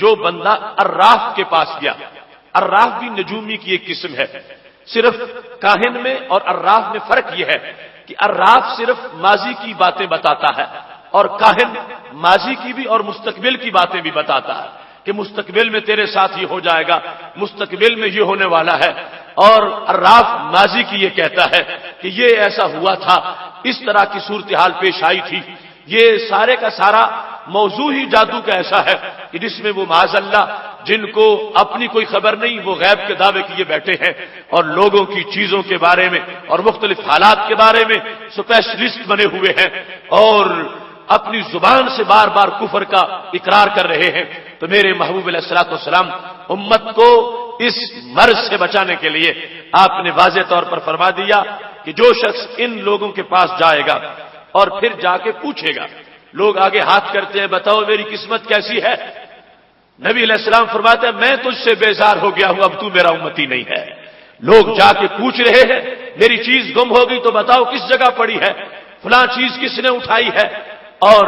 جو بندہ عراف کے پاس گیا، عراف بھی نجومی کی ایک قسم ہے، صرف کاہن میں اور عراف میں فرق یہ ہے کہ عراف صرف ماضی کی باتیں بتاتا ہے، اور کاہن ماضی کی بھی اور مستقبل کی باتیں بھی بتاتا ہے کہ مستقبل میں تیرے ساتھ یہ ہو جائے گا، مستقبل میں یہ ہونے والا ہے، اور عراف ماضی کی یہ کہتا ہے کہ یہ ایسا ہوا تھا، اس طرح کی صورتحال پیش آئی تھی۔ یہ سارے کا سارا موضوع ہی جادو کا ایسا ہے کہ جس میں وہ معاذ اللہ جن کو اپنی کوئی خبر نہیں وہ غیب کے دعوے کیے بیٹھے ہیں، اور لوگوں کی چیزوں کے بارے میں اور مختلف حالات کے بارے میں اسپیشلسٹ بنے ہوئے ہیں، اور اپنی زبان سے بار بار کفر کا اقرار کر رہے ہیں۔ تو میرے محبوب علیہ الصلوۃ والسلام امت کو اس مرض سے بچانے کے لیے آپ نے واضح طور پر فرما دیا کہ جو شخص ان لوگوں کے پاس جائے گا اور پھر جا کے پوچھے گا، لوگ آگے ہاتھ کرتے ہیں بتاؤ میری قسمت کیسی ہے، نبی علیہ السلام فرماتے ہیں میں تجھ سے بیزار ہو گیا ہوں، اب تو میرا امتی نہیں ہے۔ لوگ جا کے پوچھ رہے ہیں میری چیز گم ہو گئی تو بتاؤ کس جگہ پڑی ہے، فلاں چیز کس نے اٹھائی ہے، اور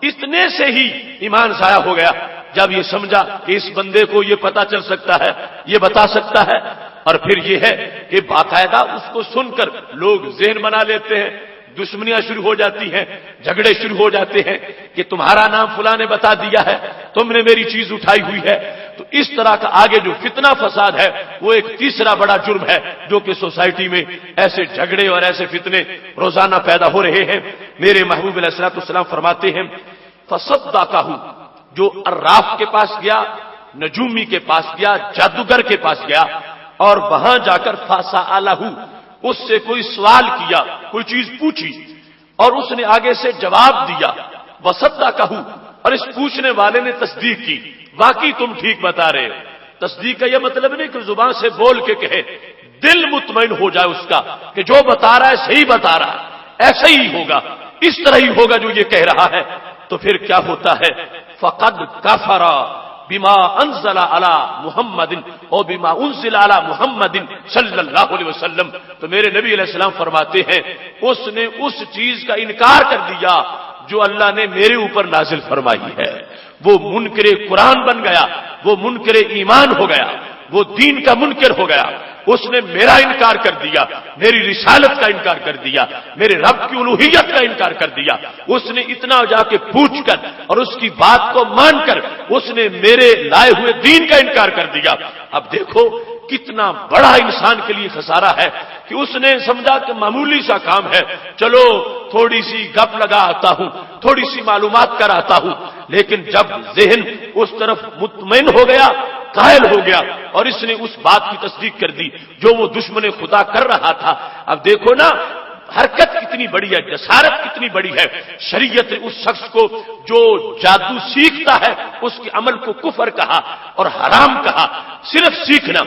اتنے سے ہی ایمان ضائع ہو گیا جب یہ سمجھا کہ اس بندے کو یہ پتا چل سکتا ہے، یہ بتا سکتا ہے، اور پھر یہ ہے کہ باقاعدہ اس کو سن کر لوگ ذہن بنا لیتے ہیں، دشمنیاں شروع ہو جاتی ہیں، جھگڑے شروع ہو جاتے ہیں کہ تمہارا نام فلاں نے بتا دیا ہے، تم نے میری چیز اٹھائی ہوئی ہے۔ تو اس طرح کا آگے جو فتنہ فساد ہے وہ ایک تیسرا بڑا جرم ہے جو کہ سوسائٹی میں ایسے جھگڑے اور ایسے فتنے روزانہ پیدا ہو رہے ہیں۔ میرے محبوب علیہ الصلوۃ والسلام فرماتے ہیں فصدقہ، جو عراف کے پاس گیا، نجومی کے پاس گیا، جادوگر کے پاس گیا، اور وہاں جا کر فسألہ، اس سے کوئی سوال کیا، کوئی چیز پوچھی اور اس نے آگے سے جواب دیا، وصدقہ، اور اس پوچھنے والے نے تصدیق کی، واقعی تم ٹھیک بتا رہے ہو۔ تصدیق کا یہ مطلب نہیں کہ زبان سے بول کے کہے، دل مطمئن ہو جائے اس کا کہ جو بتا رہا ہے صحیح بتا رہا ہے، ایسا ہی ہوگا، اس طرح ہی ہوگا جو یہ کہہ رہا ہے۔ تو پھر کیا ہوتا ہے، فقد کفر بما انزل علی محمد اور بما انزل علی محمد صلی اللہ علیہ وسلم۔ تو میرے نبی علیہ السلام فرماتے ہیں اس نے اس چیز کا انکار کر دیا جو اللہ نے میرے اوپر نازل فرمائی ہے۔ وہ منکر قرآن بن گیا، وہ منکر ایمان ہو گیا، وہ دین کا منکر ہو گیا، اس نے میرا انکار کر دیا، میری رسالت کا انکار کر دیا، میرے رب کی الوہیت کا انکار کر دیا، اس نے اتنا جا کے پوچھ کر اور اس کی بات کو مان کر اس نے میرے لائے ہوئے دین کا انکار کر دیا۔ اب دیکھو کتنا بڑا انسان کے لیے خسارہ ہے کہ اس نے سمجھا کہ معمولی سا کام ہے، چلو تھوڑی سی گپ لگا آتا ہوں، تھوڑی سی معلومات کر آتا ہوں، لیکن جب ذہن اس طرف مطمئن ہو گیا، قائل ہو گیا، اور اس نے اس بات کی تصدیق کر دی جو وہ دشمن خدا کر رہا تھا۔ اب دیکھو نا حرکت کتنی بڑی ہے، جسارت کتنی بڑی ہے۔ شریعت نے اس شخص کو جو جادو سیکھتا ہے اس کے عمل کو کفر کہا اور حرام کہا، صرف سیکھنا،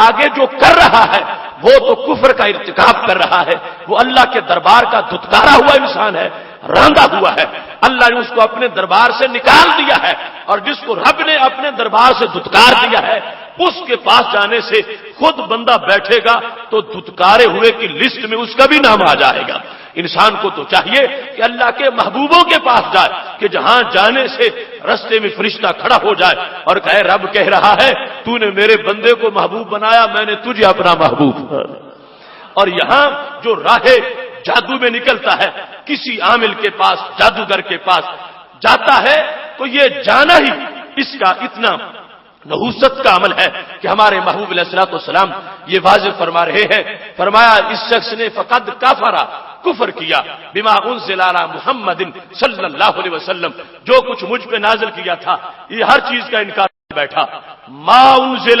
آگے جو کر رہا ہے وہ تو کفر کا ارتکاب کر رہا ہے، وہ اللہ کے دربار کا دھتکارا ہوا انسان ہے، راندہ ہوا ہے، اللہ نے اس کو اپنے دربار سے نکال دیا ہے، اور جس کو رب نے اپنے دربار سے دھتکار دیا ہے اس کے پاس جانے سے خود بندہ بیٹھے گا تو دھتکارے ہوئے کی لسٹ میں اس کا بھی نام آ جائے گا۔ انسان کو تو چاہیے کہ اللہ کے محبوبوں کے پاس جائے کہ جہاں جانے سے رستے میں فرشتہ کھڑا ہو جائے اور کہے رب کہہ رہا ہے تو نے میرے بندے کو محبوب بنایا، میں نے تجھے اپنا محبوب بنایا۔ اور یہاں جو راہ جادو میں نکلتا ہے، کسی عامل کے پاس، جادوگر کے پاس جاتا ہے تو یہ جانا ہی اس کا اتنا نحوست کا عمل ہے کہ ہمارے محبوب علیہ الصلوۃ والسلام یہ واضح فرما رہے ہیں، فرمایا اس شخص نے فقد کفر، کفر کیا، بما انزل علی محمد صلی اللہ علیہ وسلم، جو کچھ مجھ پہ نازل کیا تھا، یہ ہر چیز کا انکار بیٹھا۔ ما انزل،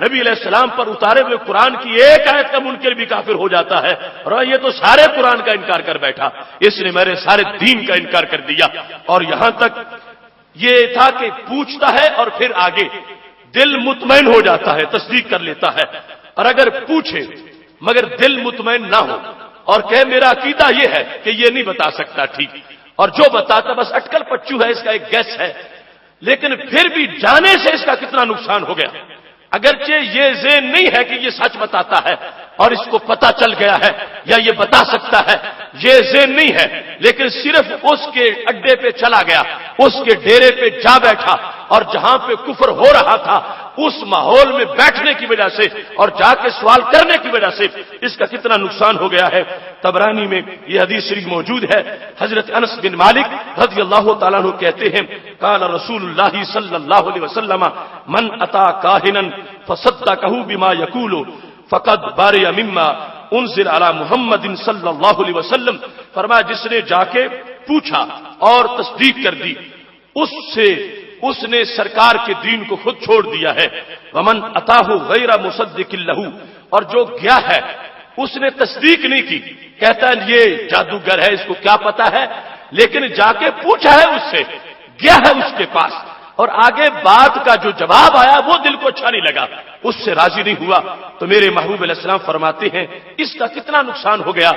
نبی علیہ السلام پر اتارے ہوئے قرآن کی ایک آیت کا منکر بھی کافر ہو جاتا ہے، اور یہ تو سارے قرآن کا انکار کر بیٹھا، اس نے میرے سارے دین کا انکار کر دیا۔ اور یہاں تک یہ تھا کہ پوچھتا ہے اور پھر آگے دل مطمئن ہو جاتا ہے، تصدیق کر لیتا ہے، اور اگر پوچھے مگر دل مطمئن نہ ہو اور کہے میرا عقیدہ یہ ہے کہ یہ نہیں بتا سکتا ٹھیک، اور جو بتاتا بس اٹکل پچو ہے، اس کا ایک گیس ہے، لیکن پھر بھی جانے سے اس کا کتنا نقصان ہو گیا۔ اگرچہ یہ ذہن نہیں ہے کہ یہ سچ بتاتا ہے اور اس کو پتا چل گیا ہے یا یہ بتا سکتا ہے، یہ ذہن نہیں ہے، لیکن صرف اس کے اڈے پہ چلا گیا، اس کے ڈیرے پہ جا بیٹھا، اور جہاں پہ کفر ہو رہا تھا اس ماحول میں بیٹھنے کی وجہ سے اور جا کے سوال کرنے کی وجہ سے اس کا کتنا نقصان ہو گیا ہے۔ طبرانی میں یہ حدیث شریف موجود ہے، حضرت انس بن مالک رضی اللہ تعالیٰ عنہ کہتے ہیں قال رسول اللہ صلی اللہ علیہ وسلم من اتا کاہنا فصدقہ بما یقول فقد بارئ مما انزل علی محمد صلی اللہ علیہ وسلم، فرمایا جس نے جا کے پوچھا اور تصدیق کر دی، اس نے سرکار کے دین کو خود چھوڑ دیا ہے۔ ومن اتاہ غیر مصدق لہ، اور جو گیا ہے اس نے تصدیق نہیں کی، کہتا ہے یہ جادوگر ہے، اس کو کیا پتا ہے، لیکن جا کے پوچھا ہے اس سے، گیا ہے اس کے پاس، اور آگے بات کا جو جواب آیا وہ دل کو اچھا نہیں لگا، اس سے راضی نہیں ہوا، تو میرے محبوب علیہ السلام فرماتے ہیں اس کا کتنا نقصان ہو گیا۔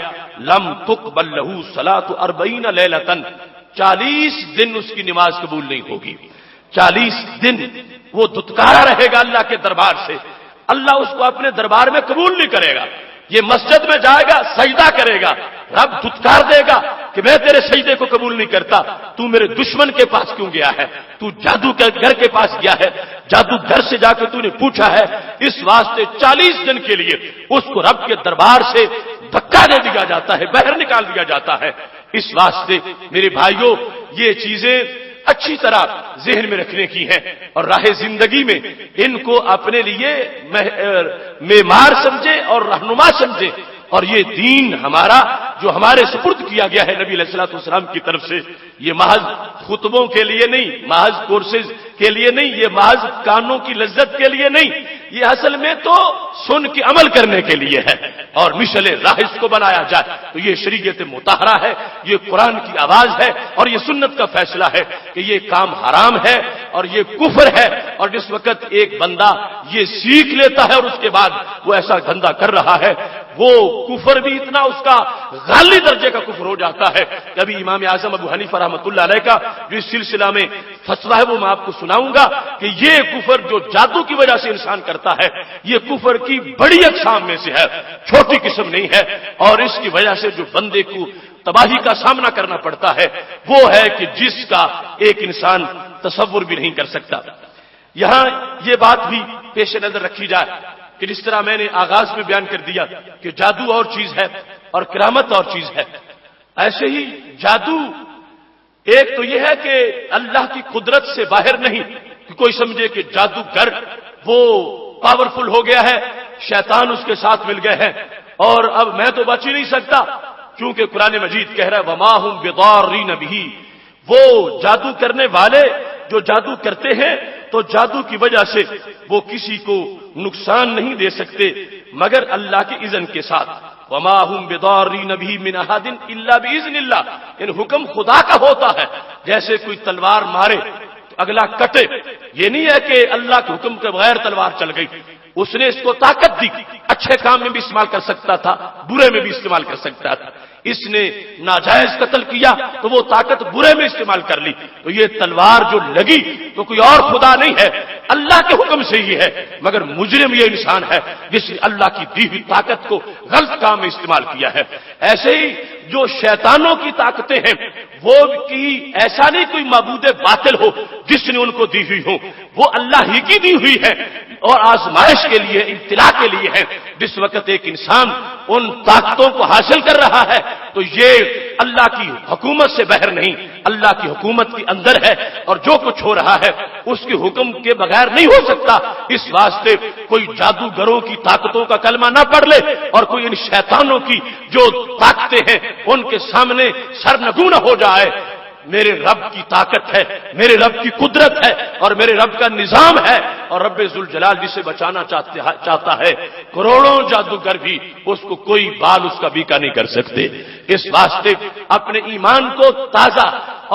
لم تقبل لہ صلاۃ 40 لیلۃ، 40 دن اس کی نماز قبول نہیں ہوگی، 40 دن وہ دھتکارا رہے گا اللہ کے دربار سے، اللہ اس کو اپنے دربار میں قبول نہیں کرے گا۔ یہ مسجد میں جائے گا، سجدہ کرے گا، رب دھتکار دے گا کہ میں تیرے سجدے کو قبول نہیں کرتا، تو میرے دشمن کے پاس کیوں گیا ہے، تو جادو کے گھر کے پاس گیا ہے، جادو گھر سے جا کے تو نے پوچھا ہے، اس واسطے 40 دن کے لیے اس کو رب کے دربار سے دھکا دے دیا جاتا ہے، باہر نکال دیا جاتا ہے۔ اس واسطے میرے بھائیوں یہ چیزیں اچھی طرح ذہن میں رکھنے کی ہیں، اور راہ زندگی میں ان کو اپنے لیے معیار سمجھے اور رہنما سمجھے، اور یہ دین ہمارا جو ہمارے سپرد کیا گیا ہے نبی علیہ الصلوۃ والسلام کی طرف سے، یہ محض خطبوں کے لیے نہیں، محض کورسز کے لیے نہیں، یہ محض کانوں کی لذت کے لیے نہیں، یہ اصل میں تو سن کے عمل کرنے کے لیے ہے، اور مشعل راہ اس کو بنایا جائے تو یہ شریعت مطہرہ ہے، یہ قرآن کی آواز ہے، اور یہ سنت کا فیصلہ ہے کہ یہ کام حرام ہے اور یہ کفر ہے، اور جس وقت ایک بندہ یہ سیکھ لیتا ہے اور اس کے بعد وہ ایسا دھندا کر رہا ہے، وہ کفر بھی اتنا اس کا غالی درجے کا کفر ہو جاتا ہے کہ ابھی امام اعظم ابو حنیفہ رحمۃ اللہ علیہ کا جو اس سلسلہ میں فتویٰ ہے وہ میں آپ کو سناؤں گا کہ یہ کفر جو جادو کی وجہ سے انسان کرتا ہے یہ کفر کی بڑی اقسام میں سے ہے، چھوٹی قسم نہیں ہے، اور اس کی وجہ سے جو بندے کو تباہی کا سامنا کرنا پڑتا ہے وہ ہے کہ جس کا ایک انسان تصور بھی نہیں کر سکتا۔ یہاں یہ بات بھی پیش نظر رکھی جائے کہ جس طرح میں نے آغاز میں بیان کر دیا کہ جادو اور چیز ہے اور کرامت اور چیز ہے، ایسے ہی جادو ایک تو یہ ہے کہ اللہ کی قدرت سے باہر نہیں کہ کوئی سمجھے کہ جادوگر وہ پاورفل ہو گیا ہے، شیطان اس کے ساتھ مل گئے ہیں اور اب میں تو بچ ہی نہیں سکتا، کیونکہ قرآن مجید کہہ رہا ہے وما هم بضارین بہ، وہ جادو کرنے والے جو جادو کرتے ہیں تو جادو کی وجہ سے وہ کسی کو نقصان نہیں دے سکتے مگر اللہ کے اذن کے ساتھ۔ وما هم بضارین بہ من احد الا باذن اللہ، ان حکم خدا کا ہوتا ہے، جیسے کوئی تلوار مارے تو اگلا کٹے، یہ نہیں ہے کہ اللہ کے حکم کے بغیر تلوار چل گئی، اس نے اس کو طاقت دی، اچھے کام میں بھی استعمال کر سکتا تھا، برے میں بھی استعمال کر سکتا تھا، اس نے ناجائز قتل کیا تو وہ طاقت برے میں استعمال کر لی، تو یہ تلوار جو لگی تو کوئی اور خدا نہیں ہے، اللہ کے حکم سے ہی ہے، مگر مجرم یہ انسان ہے جس نے اللہ کی دی ہوئی طاقت کو غلط کام میں استعمال کیا ہے۔ ایسے ہی جو شیطانوں کی طاقتیں ہیں وہ کی ایسا نہیں کوئی معبود باطل ہو جس نے ان کو دی ہوئی ہو، وہ اللہ ہی کی دی ہوئی ہے اور آزمائش کے لیے، ابتلا کے لیے ہے۔ جس وقت ایک انسان ان طاقتوں کو حاصل کر رہا ہے تو یہ اللہ کی حکومت سے باہر نہیں، اللہ کی حکومت کے اندر ہے، اور جو کچھ ہو رہا ہے اس کے حکم کے بغیر نہیں ہو سکتا۔ اس واسطے کوئی جادوگروں کی طاقتوں کا کلمہ نہ پڑھ لے اور کوئی ان شیطانوں کی جو طاقتیں ہیں ان کے سامنے سرنگو نہ ہو جائے۔ میرے رب کی طاقت ہے، میرے رب کی قدرت ہے اور میرے رب کا نظام ہے، اور رب ذوالجلال جسے بچانا چاہتا ہے کروڑوں جادوگر بھی اس کو کوئی بال اس کا بیکا نہیں کر سکتے۔ اس واسطے اپنے ایمان کو تازہ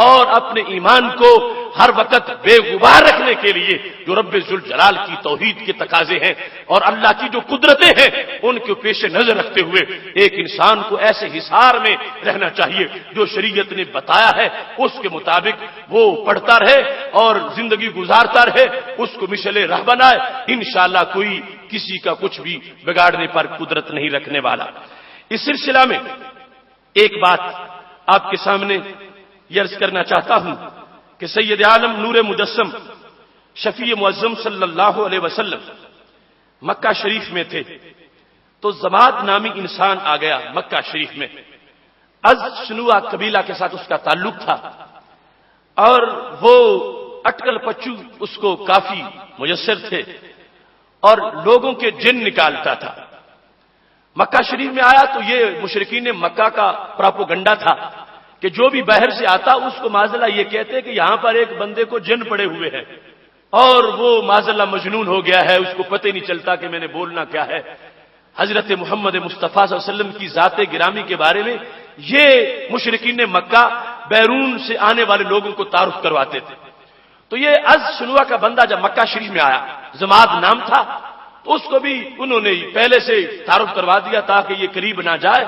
اور اپنے ایمان کو ہر وقت بے غبار رکھنے کے لیے جو رب ذوالجلال کی توحید کے تقاضے ہیں اور اللہ کی جو قدرتیں ہیں ان کو پیش نظر رکھتے ہوئے ایک انسان کو ایسے حصار میں رہنا چاہیے جو شریعت نے بتایا ہے، اس کے مطابق وہ پڑھتا رہے اور زندگی گزارتا رہے، اس کو مشعل راہ بنائے، انشاءاللہ کوئی کسی کا کچھ بھی بگاڑنے پر قدرت نہیں رکھنے والا۔ اس سلسلہ میں ایک بات آپ کے سامنے یہ عرض کرنا چاہتا ہوں کہ سید عالم نور مجسم شفیع معظم صلی اللہ علیہ وسلم مکہ شریف میں تھے تو زماد نامی انسان آ گیا مکہ شریف میں، از شنوا قبیلہ کے ساتھ اس کا تعلق تھا اور وہ اٹکل پچو اس کو کافی میسر تھے اور لوگوں کے جن نکالتا تھا۔ مکہ شریف میں آیا تو یہ مشرکین مکہ کا پراپوگنڈا تھا کہ جو بھی باہر سے آتا اس کو معذاللہ یہ کہتے کہ یہاں پر ایک بندے کو جن پڑے ہوئے ہیں اور وہ معذاللہ مجنون ہو گیا ہے، اس کو پتہ نہیں چلتا کہ میں نے بولنا کیا ہے۔ حضرت محمد مصطفیٰ صلی اللہ علیہ وسلم کی ذات گرامی کے بارے میں یہ مشرکین مکہ بیرون سے آنے والے لوگوں کو تعارف کرواتے تھے۔ تو یہ از شنوا کا بندہ جب مکہ شریف میں آیا، زماد نام تھا، تو اس کو بھی انہوں نے پہلے سے تعارف کروا دیا تاکہ یہ قریب نہ جائے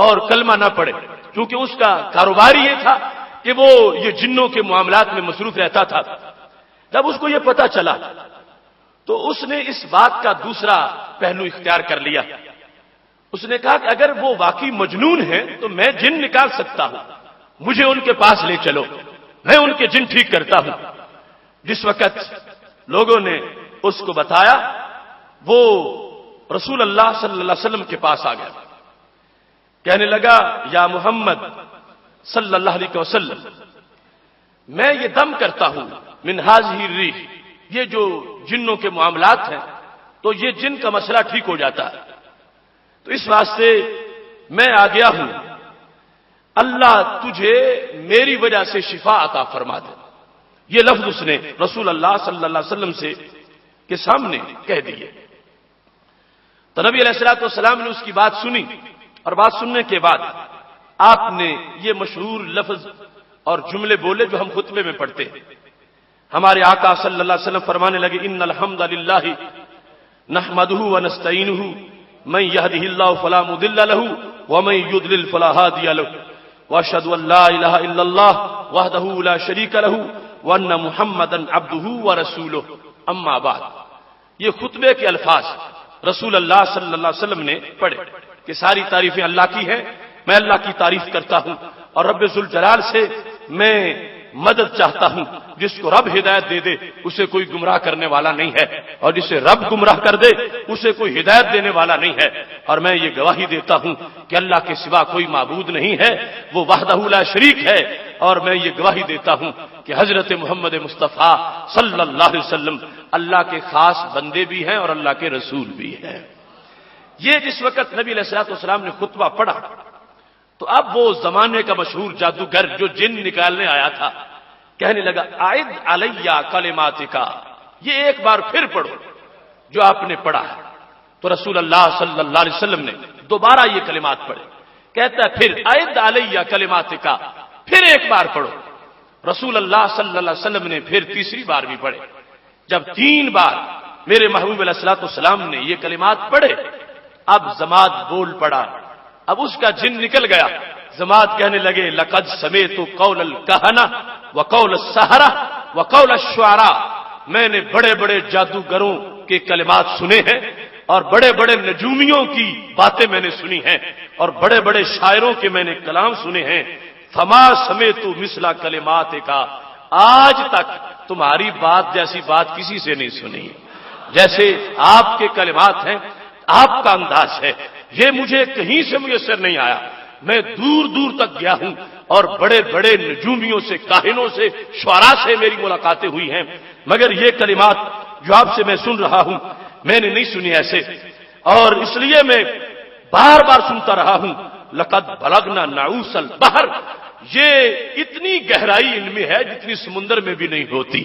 اور کلمہ نہ پڑے، کیونکہ اس کا کاروبار یہ تھا کہ وہ یہ جنوں کے معاملات میں مصروف رہتا تھا۔ جب اس کو یہ پتہ چلا تو اس نے اس بات کا دوسرا پہلو اختیار کر لیا۔ اس نے کہا کہ اگر وہ واقعی مجنون ہیں تو میں جن نکال سکتا ہوں، مجھے ان کے پاس لے چلو، میں ان کے جن ٹھیک کرتا ہوں۔ جس وقت لوگوں نے اس کو بتایا وہ رسول اللہ صلی اللہ علیہ وسلم کے پاس آ گیا، کہنے لگا یا محمد صلی اللہ علیہ وسلم، میں یہ دم کرتا ہوں من هذه الريح، یہ جو جنوں کے معاملات ہیں تو یہ جن کا مسئلہ ٹھیک ہو جاتا ہے، تو اس واسطے میں آ گیا ہوں، اللہ تجھے میری وجہ سے شفا عطا فرما دے۔ یہ لفظ اس نے رسول اللہ صلی اللہ علیہ وسلم سے کے سامنے کہہ دیے۔ تو نبی علیہ الصلوۃ والسلام نے اس کی بات سنی اور بات سننے کے بعد آپ نے یہ مشہور لفظ اور جملے بولے جو ہم خطبے میں پڑھتے ہیں۔ ہمارے آقا صلی اللہ علیہ وسلم فرمانے لگے ان الحمد للہ نحمده ونستعینه من يهده الله فلا مضل له ومن يضلل فلا هادي له واشهد ان لا اله الا الله وحده لا شريك له وان محمدا عبده ورسوله اما بعد۔ یہ خطبے کے الفاظ رسول اللہ صلی اللہ علیہ وسلم نے پڑھے کہ ساری تعریفیں اللہ کی ہیں، میں اللہ کی تعریف کرتا ہوں اور رب ذوالجلال سے میں مدد چاہتا ہوں. جس کو رب ہدایت دے دے اسے کوئی گمراہ کرنے والا نہیں ہے، اور جسے رب گمراہ کر دے اسے کوئی ہدایت دینے والا نہیں ہے. اور میں یہ گواہی دیتا ہوں کہ اللہ کے سوا کوئی معبود نہیں ہے، وہ وحدہ لا شریک ہے. اور میں یہ گواہی دیتا ہوں کہ حضرت محمد مصطفیٰ صلی اللہ علیہ وسلم اللہ کے خاص بندے بھی ہیں اور اللہ کے رسول بھی ہیں. یہ جس وقت نبی علیہ الصلوۃ والسلام نے خطبہ پڑھا تو اب وہ زمانے کا مشہور جادوگر جو جن نکالنے آیا تھا کہنے لگا اعد علیہ کلماتک، یہ ایک بار پھر پڑھو جو آپ نے پڑھا ہے. تو رسول اللہ صلی اللہ علیہ وسلم نے دوبارہ یہ کلمات پڑھے. کہتا ہے پھر اعد علیہ کلماتک، پھر ایک بار پڑھو. رسول اللہ صلی اللہ علیہ وسلم نے پھر تیسری بار بھی پڑھے. جب 3 بار میرے محبوب علیہ الصلوۃ والسلام نے یہ کلمات پڑھے اب ضماد بول پڑا، اب اس کا جن نکل گیا. ضماد کہنے لگے لقد سمعت قول الکہنہ وقول السحرہ وقول الشعراء، میں نے بڑے بڑے جادوگروں کے کلمات سنے ہیں اور بڑے بڑے نجومیوں کی باتیں میں نے سنی ہیں اور بڑے بڑے شاعروں کے میں نے کلام سنے ہیں. فما سمعت مثل کلماتک، آج تک تمہاری بات جیسی بات کسی سے نہیں سنی. جیسے آپ کے کلمات ہیں، آپ کا انداز ہے، یہ مجھے کہیں سے میسر نہیں آیا. میں دور دور تک گیا ہوں اور بڑے بڑے نجومیوں سے، کاہنوں سے، شعراء سے میری ملاقاتیں ہوئی ہیں، مگر یہ کلمات جو آپ سے میں سن رہا ہوں میں نے نہیں سنی ایسے. اور اس لیے میں بار بار سنتا رہا ہوں. لقد بلغنا نعوس البحر، یہ اتنی گہرائی ان میں ہے جتنی سمندر میں بھی نہیں ہوتی.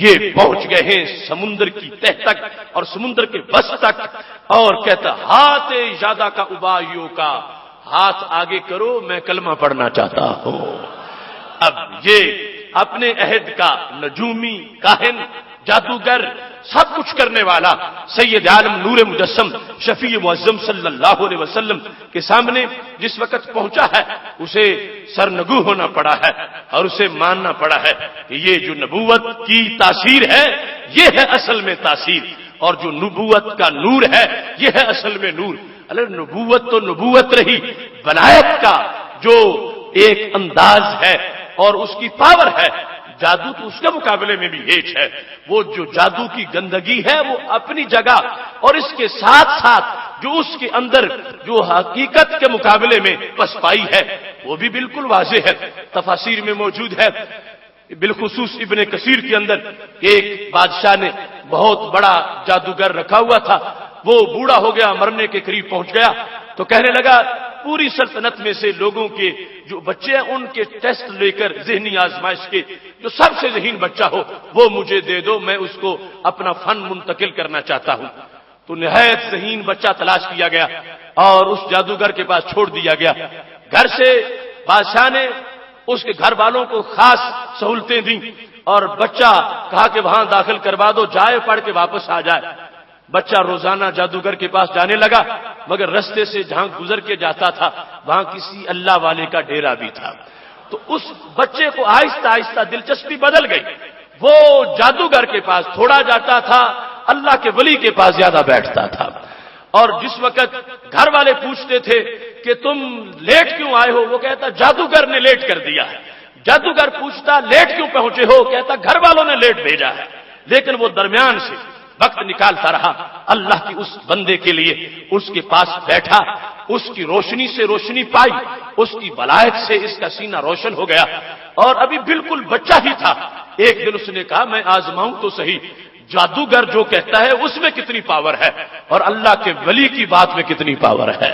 یہ پہنچ گئے ہیں سمندر کی تہ تک اور سمندر کے بس تک. اور کہتا ہاتھ اشادہ کا ابائیوں کا، ہاتھ آگے کرو میں کلمہ پڑھنا چاہتا ہوں. اب یہ اپنے عہد کا نجومی، کاہن، جادوگر، سب کچھ کرنے والا سید عالم نور مجسم شفیع معظم صلی اللہ علیہ وسلم کے سامنے جس وقت پہنچا ہے اسے سرنگو ہونا پڑا ہے اور اسے ماننا پڑا ہے کہ یہ جو نبوت کی تاثیر ہے یہ ہے اصل میں تاثیر، اور جو نبوت کا نور ہے یہ ہے اصل میں نور. نبوت تو نبوت رہی، ولایت کا جو ایک انداز ہے اور اس کی پاور ہے، جادو تو اس کے مقابلے میں بھی ہیچ ہے. وہ جو جادو کی گندگی ہے وہ اپنی جگہ، اور اس کے ساتھ ساتھ جو اس کے اندر جو حقیقت کے مقابلے میں پسپائی ہے وہ بھی بالکل واضح ہے، تفاسیر میں موجود ہے. بالخصوص ابن کثیر کے اندر ایک بادشاہ نے بہت بڑا جادوگر رکھا ہوا تھا، وہ بوڑھا ہو گیا، مرنے کے قریب پہنچ گیا تو کہنے لگا پوری سلطنت میں سے لوگوں کے جو بچے ہیں ان کے ٹیسٹ لے کر ذہنی آزمائش کے جو سب سے ذہین بچہ ہو وہ مجھے دے دو، میں اس کو اپنا فن منتقل کرنا چاہتا ہوں. تو نہایت ذہین بچہ تلاش کیا گیا اور اس جادوگر کے پاس چھوڑ دیا گیا. گھر سے بادشاہ نے اس کے گھر والوں کو خاص سہولتیں دیں اور بچہ کہا کہ وہاں داخل کروا دو، جائے پڑھ کے واپس آ جائے. بچہ روزانہ جادوگر کے پاس جانے لگا، مگر رستے سے جہاں گزر کے جاتا تھا وہاں کسی اللہ والے کا ڈیرا بھی تھا. تو اس بچے کو آہستہ آہستہ دلچسپی بدل گئی. وہ جادوگر کے پاس تھوڑا جاتا تھا، اللہ کے ولی کے پاس زیادہ بیٹھتا تھا. اور جس وقت گھر والے پوچھتے تھے کہ تم لیٹ کیوں آئے ہو، وہ کہتا جادوگر نے لیٹ کر دیا ہے. جادوگر پوچھتا لیٹ کیوں پہنچے ہو، کہتا گھر والوں نے لیٹ بھیجا ہے. لیکن وہ درمیان سے وقت نکالتا رہا اللہ کی اس بندے کے لیے، اس کے پاس بیٹھا، اس کی روشنی سے روشنی پائی، اس کی ولایت سے اس کا سینہ روشن ہو گیا. اور ابھی بالکل بچہ ہی تھا. ایک دن اس نے کہا میں آزماؤں تو صحیح، جادوگر جو کہتا ہے اس میں کتنی پاور ہے اور اللہ کے ولی کی بات میں کتنی پاور ہے.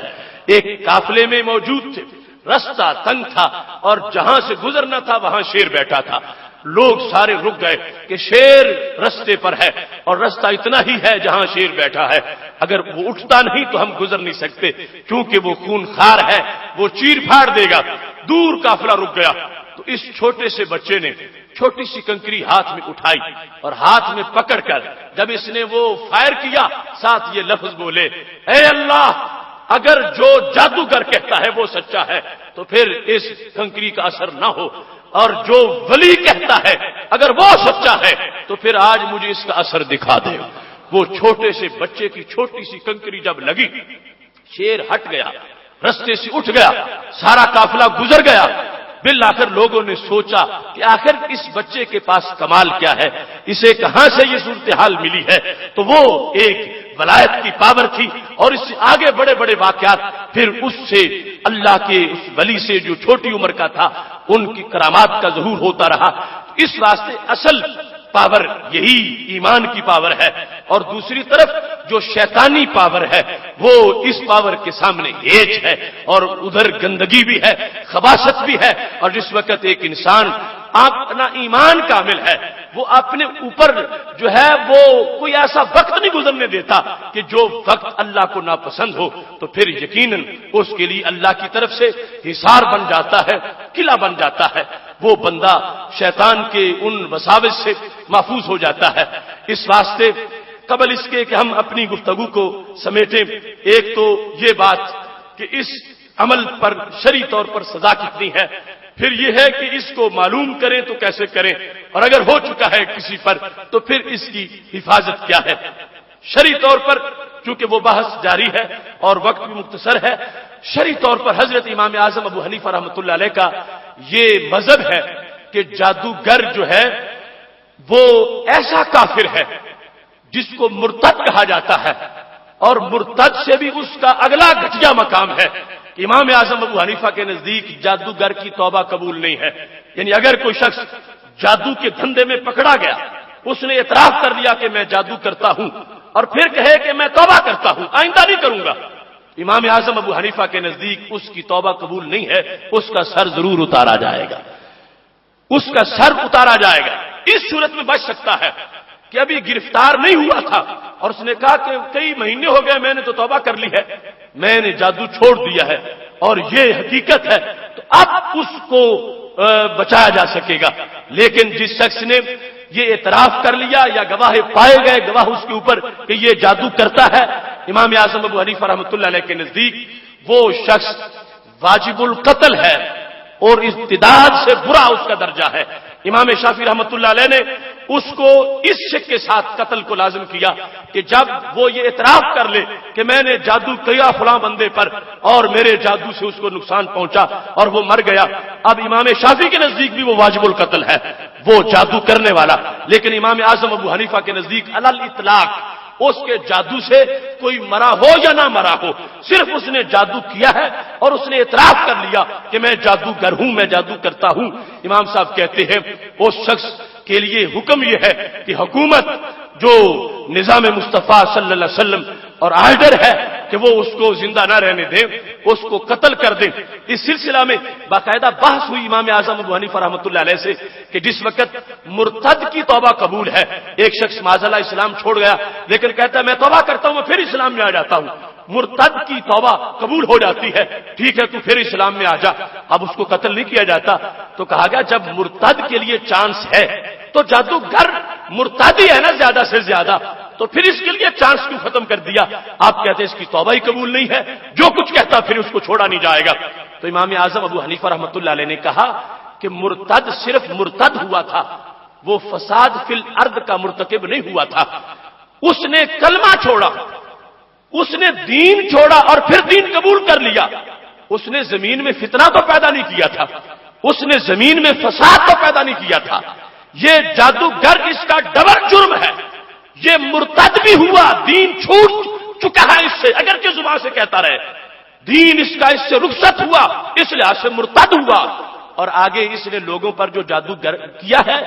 ایک قافلے میں موجود تھے، رستہ تنگ تھا اور جہاں سے گزرنا تھا وہاں شیر بیٹھا تھا. لوگ سارے رک گئے کہ شیر رستے پر ہے اور رستہ اتنا ہی ہے جہاں شیر بیٹھا ہے، اگر وہ اٹھتا نہیں تو ہم گزر نہیں سکتے کیونکہ وہ خون خار ہے، وہ چیر پھاڑ دے گا. دور قافلہ رک گیا تو اس چھوٹے سے بچے نے چھوٹی سی کنکری ہاتھ میں اٹھائی اور ہاتھ میں پکڑ کر جب اس نے وہ فائر کیا ساتھ یہ لفظ بولے اے اللہ اگر جو جادوگر کہتا ہے وہ سچا ہے تو پھر اس کنکری کا اثر نہ ہو، اور جو ولی کہتا ہے اگر وہ سچا ہے تو پھر آج مجھے اس کا اثر دکھا دے. وہ چھوٹے سے بچے کی چھوٹی سی کنکری جب لگی شیر ہٹ گیا رستے سے اٹھ گیا، سارا قافلہ گزر گیا۔ بالآخر لوگوں نے سوچا کہ آخر اس بچے کے پاس کمال کیا ہے، اسے کہاں سے یہ صورتحال ملی ہے؟ تو وہ ایک ولایت کی پاور تھی، اور اس سے آگے بڑے بڑے واقعات پھر اس سے اللہ کے اس ولی سے جو چھوٹی عمر کا تھا ان کی کرامات کا ظہور ہوتا رہا۔ اس واسطے اصل پاور یہی ایمان کی پاور ہے، اور دوسری طرف جو شیطانی پاور ہے وہ اس پاور کے سامنے ہیج ہے، اور ادھر گندگی بھی ہے، خباثت بھی ہے۔ اور جس وقت ایک انسان اپنا ایمان کامل ہے، وہ اپنے اوپر جو ہے وہ کوئی ایسا وقت نہیں گزرنے دیتا کہ جو وقت اللہ کو ناپسند ہو، تو پھر یقیناً اس کے لیے اللہ کی طرف سے حصار بن جاتا ہے، قلعہ بن جاتا ہے، وہ بندہ شیطان کے ان وساوس سے محفوظ ہو جاتا ہے۔ اس واسطے قبل اس کے کہ ہم اپنی گفتگو کو سمیٹیں، ایک تو یہ بات کہ اس عمل پر شرعی طور پر سزا کتنی ہے، پھر یہ ہے کہ اس کو معلوم کریں تو کیسے کریں، اور اگر ہو چکا ہے کسی پر تو پھر اس کی حفاظت کیا ہے۔ شرعی طور پر چونکہ وہ بحث جاری ہے اور وقت بھی مختصر ہے، شرعی طور پر حضرت امام اعظم ابو حنیفہ رحمۃ اللہ علیہ کا یہ مذہب ہے کہ جادوگر جو ہے وہ ایسا کافر ہے جس کو مرتد کہا جاتا ہے، اور مرتد سے بھی اس کا اگلا گھٹیا مقام ہے۔ امام اعظم ابو حنیفہ کے نزدیک جادوگر کی توبہ قبول نہیں ہے، یعنی اگر کوئی شخص جادو کے دھندے میں پکڑا گیا، اس نے اعتراف کر لیا کہ میں جادو کرتا ہوں، اور پھر کہے کہ میں توبہ کرتا ہوں، آئندہ نہیں کروں گا، امام اعظم ابو حنیفہ کے نزدیک اس کی توبہ قبول نہیں ہے، اس کا سر ضرور اتارا جائے گا، اس کا سر اتارا جائے گا۔ اس صورت میں بچ سکتا ہے کہ ابھی گرفتار نہیں ہوا تھا اور اس نے کہا کہ کئی مہینے ہو گئے میں نے تو توبہ کر لی ہے، میں نے جادو چھوڑ دیا ہے اور یہ حقیقت ہے، تو اب اس کو بچایا جا سکے گا۔ لیکن جس شخص نے یہ اعتراف کر لیا یا گواہ پائے گئے، گواہ اس کے اوپر کہ یہ جادو کرتا ہے، امام اعظم ابو حنیفہ رحمۃ اللہ علیہ کے نزدیک وہ شخص واجب القتل ہے، اور ارتداد سے برا اس کا درجہ ہے۔ امام شافعی رحمۃ اللہ علیہ نے اس کو اس شک کے ساتھ قتل کو لازم کیا کہ جب وہ یہ اعتراف کر لے کہ میں نے جادو کیا فلاں بندے پر اور میرے جادو سے اس کو نقصان پہنچا اور وہ مر گیا، اب امام شافعی کے نزدیک بھی وہ واجب القتل ہے، وہ جادو کرنے والا۔ لیکن امام اعظم ابو حنیفہ کے نزدیک علی الاطلاق اس کے جادو سے کوئی مرا ہو یا نہ مرا ہو، صرف اس نے جادو کیا ہے اور اس نے اعتراف کر لیا کہ میں جادوگر ہوں، میں جادو کرتا ہوں۔ امام صاحب کہتے ہیں اس شخص کے لیے حکم یہ ہے کہ حکومت جو نظام مصطفیٰ صلی اللہ علیہ وسلم اور آرڈر ہے کہ وہ اس کو زندہ نہ رہنے دیں، اس کو قتل کر دیں۔ اس سلسلہ میں باقاعدہ بحث ہوئی امام اعظم ابو حنیفہ رحمۃ اللہ علیہ سے کہ جس وقت مرتد کی توبہ قبول ہے، ایک شخص معاذ اللہ اسلام چھوڑ گیا لیکن کہتا ہے میں توبہ کرتا ہوں، میں پھر اسلام میں آ جاتا ہوں، مرتد کی توبہ قبول ہو جاتی ہے، ٹھیک ہے تو پھر اسلام میں آ جا، اب اس کو قتل نہیں کیا جاتا۔ تو کہا گیا جب مرتد کے لیے چانس ہے تو جادوگر مرتدی ہے نا زیادہ سے زیادہ، تو پھر اس کے لیے چانس کیوں ختم کر دیا؟ آپ کہتے ہیں اس کی توبہ ہی قبول نہیں ہے، جو کچھ کہتا پھر اس کو چھوڑا نہیں جائے گا۔ تو امام اعظم ابو حنیفہ رحمۃ اللہ علیہ نے کہا کہ مرتد صرف مرتد ہوا تھا، وہ فساد فی الارض کا مرتکب نہیں ہوا تھا، اس نے کلمہ چھوڑا، اس نے دین چھوڑا اور پھر دین قبول کر لیا، اس نے زمین میں فتنہ تو پیدا نہیں کیا تھا، اس نے زمین میں فساد تو پیدا نہیں کیا تھا۔ یہ جادوگر اس کا ڈبل جرم ہے، یہ مرتد بھی ہوا، دین چھوٹ چکا ہے اس سے، اگر کہ زبان سے کہتا رہے، دین اس کا اس سے رخصت ہوا، اس لحاظ سے مرتد ہوا، اور آگے اس نے لوگوں پر جو جادو کیا ہے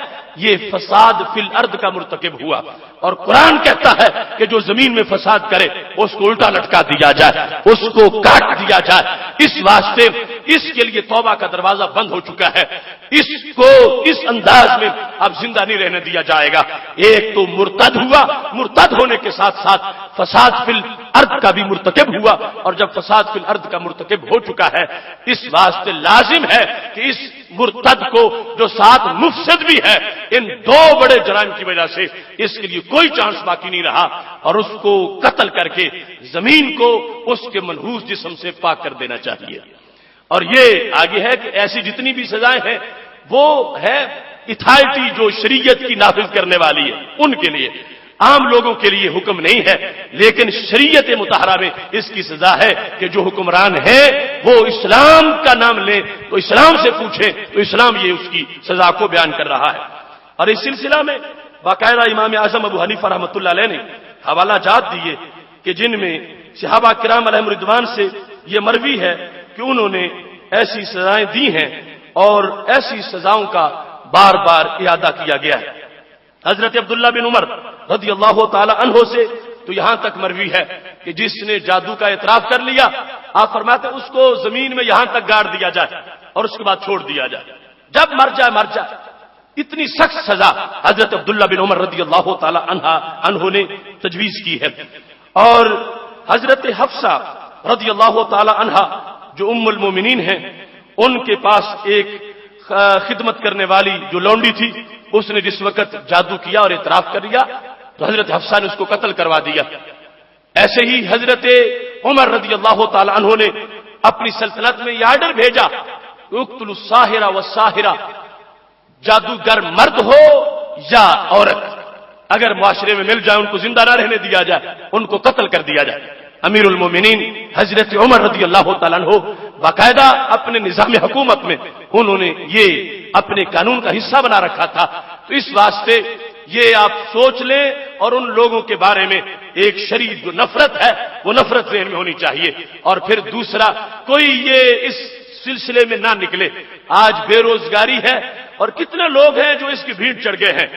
یہ فساد فی الارض کا مرتکب ہوا، اور قرآن کہتا ہے کہ جو زمین میں فساد کرے اس کو الٹا لٹکا دیا جائے، اس کو کاٹ دیا جائے۔ اس واسطے اس کے لیے توبہ کا دروازہ بند ہو چکا ہے، اس کو اس انداز میں اب زندہ نہیں رہنے دیا جائے گا۔ ایک تو مرتد ہوا، مرتد ہونے کے ساتھ ساتھ فساد فی الارض کا بھی مرتکب ہوا، اور جب فساد فی الارض کا مرتکب ہو چکا ہے اس واسطے لازم ہے کہ اس مرتد کو جو ساتھ مفسد بھی ہے، ان دو بڑے جرائم کی وجہ سے اس کے لیے کوئی چانس باقی نہیں رہا، اور اس کو قتل کر کے زمین کو اس کے منحوس جسم سے پاک کر دینا چاہیے۔ اور یہ آگے ہے کہ ایسی جتنی بھی سزائیں ہیں وہ ہے اتھارٹی جو شریعت کی نافذ کرنے والی ہے ان کے لیے، عام لوگوں کے لیے حکم نہیں ہے، لیکن شریعت مطہرہ میں اس کی سزا ہے کہ جو حکمران ہے وہ اسلام کا نام لیں تو اسلام سے پوچھیں، تو اسلام یہ اس کی سزا کو بیان کر رہا ہے۔ اور اس سلسلہ میں باقاعدہ امام اعظم ابو حنیفہ رحمۃ اللہ علیہ نے حوالہ جات دیے کہ جن میں صحابہ کرام علیہم رضوان سے یہ مروی ہے کہ انہوں نے ایسی سزائیں دی ہیں اور ایسی سزاؤں کا بار بار اعادہ کیا گیا ہے۔ حضرت عبداللہ بن عمر رضی اللہ تعالی عنہ سے تو یہاں تک مروی ہے کہ جس نے جادو کا اعتراف کر لیا، آپ فرماتے ہیں اس کو زمین میں یہاں تک گاڑ دیا جائے اور اس کے بعد چھوڑ دیا جائے، جب مر جائے مر جائے۔ اتنی سخت سزا حضرت عبداللہ بن عمر رضی اللہ تعالی عنہ نے تجویز کی ہے۔ اور حضرت حفصہ رضی اللہ تعالی عنہا جو ام المومنین ہیں، ان کے پاس ایک خدمت کرنے والی جو لونڈی تھی، اس نے جس وقت جادو کیا اور اعتراف کر لیا تو حضرت حفصہ نے اس کو قتل کروا دیا۔ ایسے ہی حضرت عمر رضی اللہ تعالی عنہ نے اپنی سلطنت میں یہ آرڈر بھیجا، اقتلوا الساحر والساحرہ، جادوگر مرد ہو یا عورت، اگر معاشرے میں مل جائے ان کو زندہ نہ رہنے دیا جائے، ان کو قتل کر دیا جائے۔ امیر المومنین حضرت عمر رضی اللہ تعالیٰ عنہ باقاعدہ اپنے نظام حکومت میں انہوں نے یہ اپنے قانون کا حصہ بنا رکھا تھا۔ تو اس واسطے یہ آپ سوچ لیں، اور ان لوگوں کے بارے میں ایک شرعی جو نفرت ہے وہ نفرت ذہن میں ہونی چاہیے۔ اور پھر دوسرا، کوئی یہ اس سلسلے میں نہ نکلے۔ آج بے روزگاری ہے اور کتنے لوگ ہیں جو اس کی بھیڑ چڑھ گئے ہیں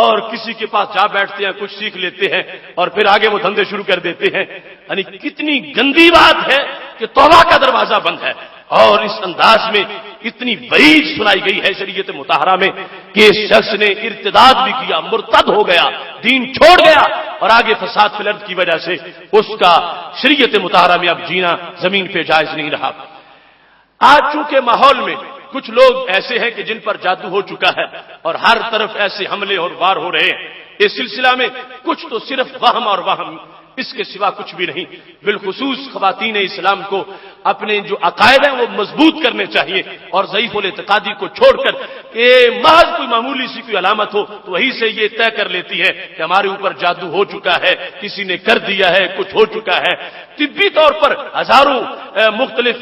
اور کسی کے پاس جا بیٹھتے ہیں، کچھ سیکھ لیتے ہیں اور پھر آگے وہ دھندے شروع کر دیتے ہیں۔ یعنی کتنی گندی بات ہے کہ توبہ کا دروازہ بند ہے، اور اس انداز میں اتنی وعید سنائی گئی ہے شریعت مطہرہ میں کہ اس شخص نے ارتداد بھی کیا، مرتد ہو گیا، دین چھوڑ گیا، اور آگے فساد فی الارض کی وجہ سے اس کا شریعت مطہرہ میں اب جینا زمین پہ جائز نہیں رہا۔ آج چونکہ ماحول میں کچھ لوگ ایسے ہیں کہ جن پر جادو ہو چکا ہے اور ہر طرف ایسے حملے اور وار ہو رہے ہیں، اس سلسلہ میں کچھ تو صرف وہم اور وہم، اس کے سوا کچھ بھی نہیں۔ بالخصوص خواتین اسلام کو اپنے جو عقائد ہیں وہ مضبوط کرنے چاہیے، اور ضعیف الاعتقادی کو چھوڑ کر کہ محض کوئی معمولی سی کوئی علامت ہو تو وہی سے یہ طے کر لیتی ہے کہ ہمارے اوپر جادو ہو چکا ہے، کسی نے کر دیا ہے، کچھ ہو چکا ہے۔ طبی طور پر ہزاروں مختلف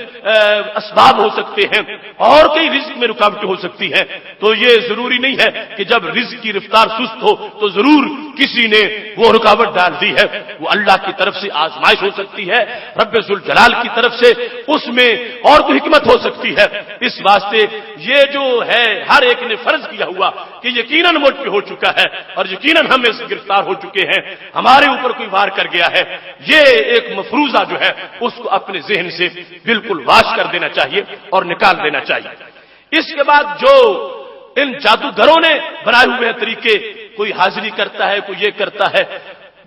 اسباب ہو سکتے ہیں اور کئی رزق میں رکاوٹیں ہو سکتی ہیں، تو یہ ضروری نہیں ہے کہ جب رزق کی رفتار سست ہو تو ضرور کسی نے وہ رکاوٹ ڈال دی ہے۔ وہ اللہ کی طرف سے آزمائش ہو سکتی ہے، رب ذوالجلال کی طرف سے اس میں اور کوئی حکمت ہو سکتی ہے۔ اس واسطے یہ جو ہے ہر ایک نے فرض کیا ہوا کہ یقیناً مجھ پہ ہو چکا ہے اور یقیناً ہم اس گرفتار ہو چکے ہیں، ہمارے اوپر کوئی وار کر گیا ہے، یہ ایک مفروضہ جو ہے اس کو اپنے ذہن سے بالکل واش کر دینا چاہیے اور نکال دینا چاہیے۔ اس کے بعد جو ان جادوگروں نے بنائے ہوئے ہیں طریقے، کوئی حاضری کرتا ہے، کوئی یہ کرتا ہے،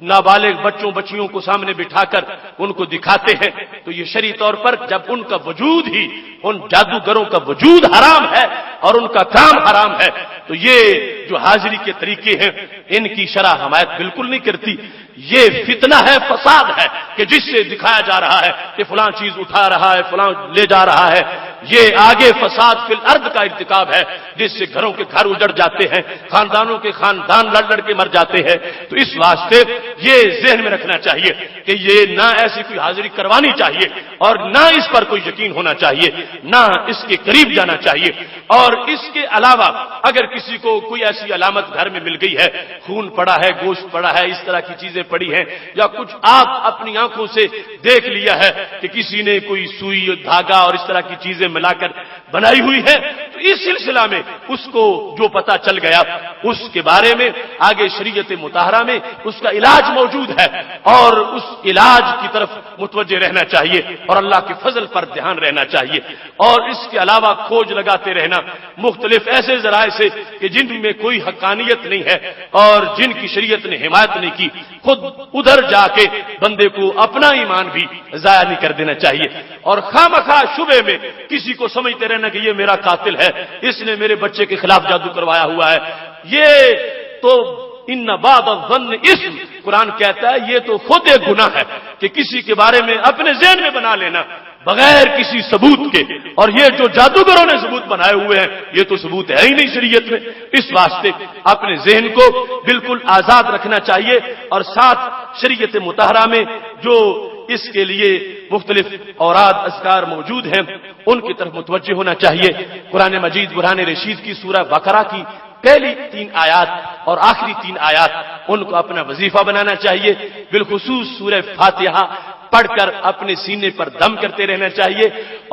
نابالغ بچوں بچیوں کو سامنے بٹھا کر ان کو دکھاتے ہیں، تو یہ شرعی طور پر جب ان کا وجود ہی، ان جادوگروں کا وجود حرام ہے اور ان کا کام حرام ہے، تو یہ جو حاضری کے طریقے ہیں ان کی شرع حمایت بالکل نہیں کرتی۔ یہ فتنہ ہے، فساد ہے کہ جس سے دکھایا جا رہا ہے کہ فلاں چیز اٹھا رہا ہے، فلاں لے جا رہا ہے، یہ آگے فساد فی الارض کا ارتکاب ہے جس سے گھروں کے گھر اجڑ جاتے ہیں، خاندانوں کے خاندان لڑ لڑ کے مر جاتے ہیں۔ تو اس واسطے یہ ذہن میں رکھنا چاہیے کہ یہ نہ ایسی کوئی حاضری کروانی چاہیے اور نہ اس پر کوئی یقین ہونا چاہیے، نہ اس کے قریب جانا چاہیے۔ اور اس کے علاوہ اگر کسی کو کوئی ایسی علامت گھر میں مل گئی ہے، خون پڑا ہے، گوشت پڑا ہے، اس طرح کی چیزیں پڑی ہیں، یا کچھ آپ اپنی آنکھوں سے دیکھ لیا ہے کہ کسی نے کوئی سوئی دھاگا اور اس طرح کی چیزیں ملا کر بنائی ہوئی ہے، تو اس سلسلہ میں اس کو جو پتہ چل گیا اس کے بارے میں آگے شریعت مطہرہ میں اس کا علاج موجود ہے، اور اس علاج کی طرف متوجہ رہنا چاہیے اور اللہ کے فضل پر دھیان رہنا چاہیے۔ اور اس کے علاوہ کھوج لگاتے رہنا مختلف ایسے ذرائع سے کہ جن میں کوئی حقانیت نہیں ہے اور جن کی شریعت نے حمایت نہیں کی، خود ادھر جا کے بندے کو اپنا ایمان بھی ضائع نہیں کر دینا چاہیے۔ اور خامخواہ شبے میں کسی کو سمجھتے رہنا کہ یہ میرا قاتل ہے، اس نے میرے بچے کے خلاف جادو کروایا ہوا ہے، یہ تو ان بعد الظن اسم، قرآن کہتا ہے یہ تو خود ایک گناہ ہے کہ کسی کے بارے میں اپنے ذہن میں بنا لینا بغیر کسی ثبوت کے، اور یہ جو جادوگروں نے ثبوت بنائے ہوئے ہیں یہ تو ثبوت ہے ہی نہیں شریعت میں۔ اس واسطے اپنے ذہن کو بالکل آزاد رکھنا چاہیے، اور ساتھ شریعت مطہرہ میں جو اس کے لیے مختلف اوراد اذکار موجود ہیں ان کی طرف متوجہ ہونا چاہیے۔ قرآن مجید برہان رشید کی سورہ بقرہ کی پہلی 3 آیات اور آخری 3 آیات ان کو اپنا وظیفہ بنانا چاہیے، بالخصوص سورہ فاتحہ پڑھ کر اپنے سینے پر دم کرتے رہنا چاہیے،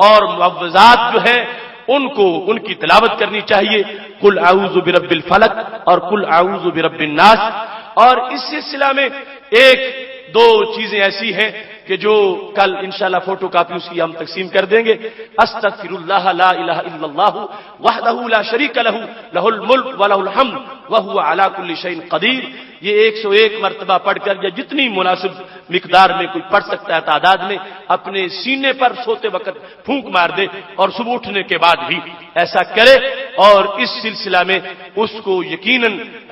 اور معوذات جو ہیں ان کی تلاوت کرنی چاہیے، قل اعوذ برب الفلق اور قل اعوذ برب الناس۔ اور اس سلسلہ میں 1-2 چیزیں ایسی ہیں کہ جو کل انشاءاللہ فوٹو کاپی اس کی ہم تقسیم کر دیں گے۔ استغفر اللہ لا الہ الا اللہ وحدہ لا شریک لہ لہ الملک ولہ الحمد وہو علی کل شیء قدیر۔ یہ 101 مرتبہ پڑھ کر یا جتنی مناسب مقدار میں کوئی پڑھ سکتا ہے تعداد میں اپنے سینے پر سوتے وقت پھونک مار دے، اور صبح اٹھنے کے بعد بھی ایسا کرے، اور اس سلسلہ میں اس کو یقیناً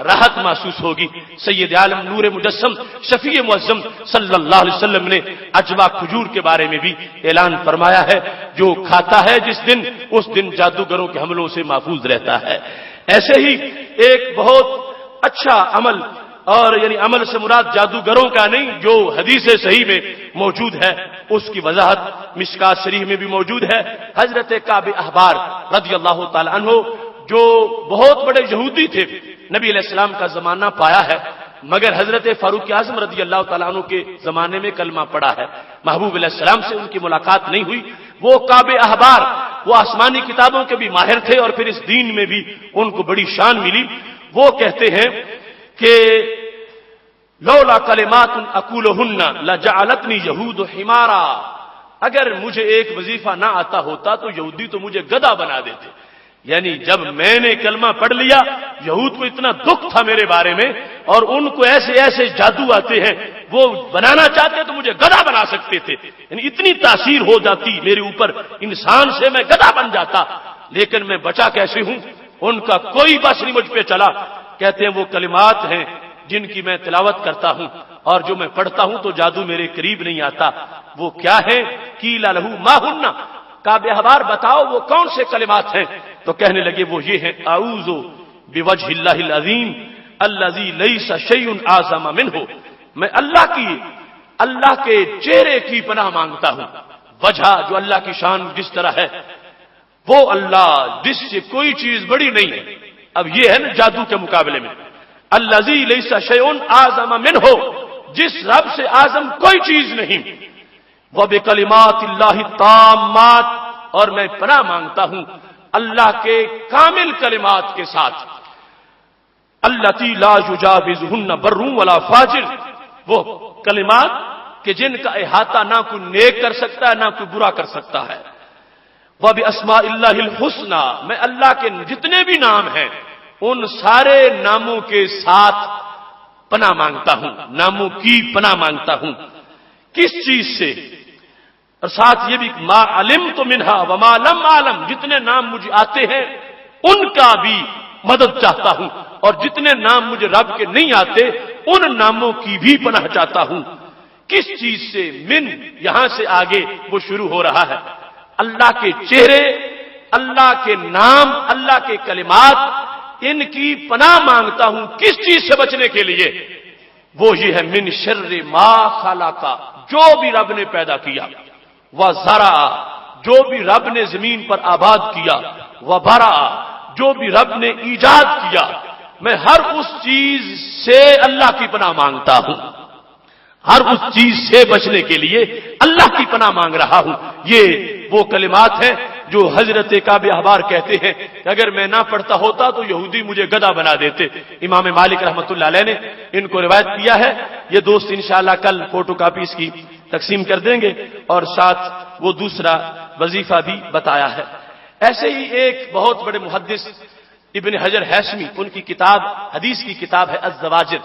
راحت محسوس ہوگی۔ سید عالم نور مجسم شفیع معظم صلی اللہ علیہ وسلم نے اجوا کھجور کے بارے میں بھی اعلان فرمایا ہے، جو کھاتا ہے جس دن اس دن جادوگروں کے حملوں سے محفوظ رہتا ہے۔ ایسے ہی ایک بہت اچھا عمل، اور یعنی عمل سے مراد جادوگروں کا نہیں، جو حدیث صحیح میں موجود ہے اس کی وضاحت مشکات شریف میں بھی موجود ہے۔ حضرت کعب احبار رضی اللہ تعالی عنہ جو بہت بڑے یہودی تھے، نبی علیہ السلام کا زمانہ پایا ہے، مگر حضرت فاروق اعظم رضی اللہ تعالیٰ عنہ کے زمانے میں کلمہ پڑا ہے، محبوب علیہ السلام سے ان کی ملاقات نہیں ہوئی۔ وہ کعب احبار وہ آسمانی کتابوں کے بھی ماہر تھے، اور پھر اس دین میں بھی ان کو بڑی شان ملی۔ وہ کہتے ہیں کہ لولا کلمات اقولہن لجعلتنی یہود حمارا، اگر مجھے ایک وظیفہ نہ آتا ہوتا تو یہودی تو مجھے گدھا بنا دیتے۔ یعنی جب میں نے کلمہ پڑھ لیا، یہود کو اتنا دکھ تھا میرے بارے میں، اور ان کو ایسے ایسے جادو آتے ہیں، وہ بنانا چاہتے تو مجھے گدھا بنا سکتے تھے، یعنی اتنی تاثیر ہو جاتی میرے اوپر، انسان سے میں گدھا بن جاتا، لیکن میں بچا کیسے ہوں؟ ان کا کوئی بس نہیں مجھ پہ چلا۔ کہتے ہیں وہ کلمات ہیں جن کی میں تلاوت کرتا ہوں، اور جو میں پڑھتا ہوں تو جادو میرے قریب نہیں آتا۔ وہ کیا ہے؟ قیل لہ ما ہن، کعب احبار بتاؤ وہ کون سے کلمات ہیں؟ تو کہنے لگے وہ یہ ہیں، اعوذ بوجہ اللہ العظیم الذی لیس شیء اعظم منہ، میں اللہ کے چہرے کی پناہ مانگتا ہوں۔ وجہ جو اللہ کی شان جس طرح ہے، وہ اللہ جس سے کوئی چیز بڑی نہیں ہے۔ اب یہ ہے نا جادو کے مقابلے میں، الذی لیس شیء اعظم منہ، جس رب سے اعظم کوئی چیز نہیں۔ وبکلمات اللہ التامات، اور میں پناہ مانگتا ہوں اللہ کے کامل کلمات کے ساتھ، التی لا یجاوزہن بر ولا فاجر، وہ کلمات کہ جن کا احاطہ نہ کوئی نیک کر سکتا ہے نہ کوئی برا کر سکتا ہے۔ وباسماء اللہ الحسنی، میں اللہ کے جتنے بھی نام ہیں ان سارے ناموں کے ساتھ پناہ مانگتا ہوں، ناموں کی پناہ مانگتا ہوں۔ کس چیز سے؟ اور ساتھ یہ بھی ما علمت منہا وما لم اعلم، جتنے نام مجھے آتے ہیں ان کا بھی مدد چاہتا ہوں، اور جتنے نام مجھے رب کے نہیں آتے ان ناموں کی بھی پناہ چاہتا ہوں۔ کس چیز سے؟ من، یہاں سے آگے وہ شروع ہو رہا ہے، اللہ کے چہرے، اللہ کے نام، اللہ کے کلمات، ان کی پناہ مانگتا ہوں۔ کس چیز سے بچنے کے لیے؟ وہ یہ ہے من شر ما خلق، جو بھی رب نے پیدا کیا، وزرع، جو بھی رب نے زمین پر آباد کیا، وبرع، جو بھی رب نے ایجاد کیا، میں ہر اس چیز سے اللہ کی پناہ مانگتا ہوں، ہر اس چیز سے بچنے کے لیے اللہ کی پناہ مانگ رہا ہوں۔ یہ وہ کلمات ہیں جو حضرت کعب احبار کہتے ہیں کہ اگر میں نہ پڑھتا ہوتا تو یہودی مجھے گدھا بنا دیتے۔ امام مالک رحمۃ اللہ علیہ نے ان کو روایت کیا ہے۔ یہ دوست انشاءاللہ کل فوٹو کاپی اس کی تقسیم کر دیں گے، اور ساتھ وہ دوسرا وظیفہ بھی بتایا ہے۔ ایسے ہی ایک بہت بڑے محدث ابن حجر ہیثمی، ان کی کتاب حدیث کی کتاب ہے الزواجر،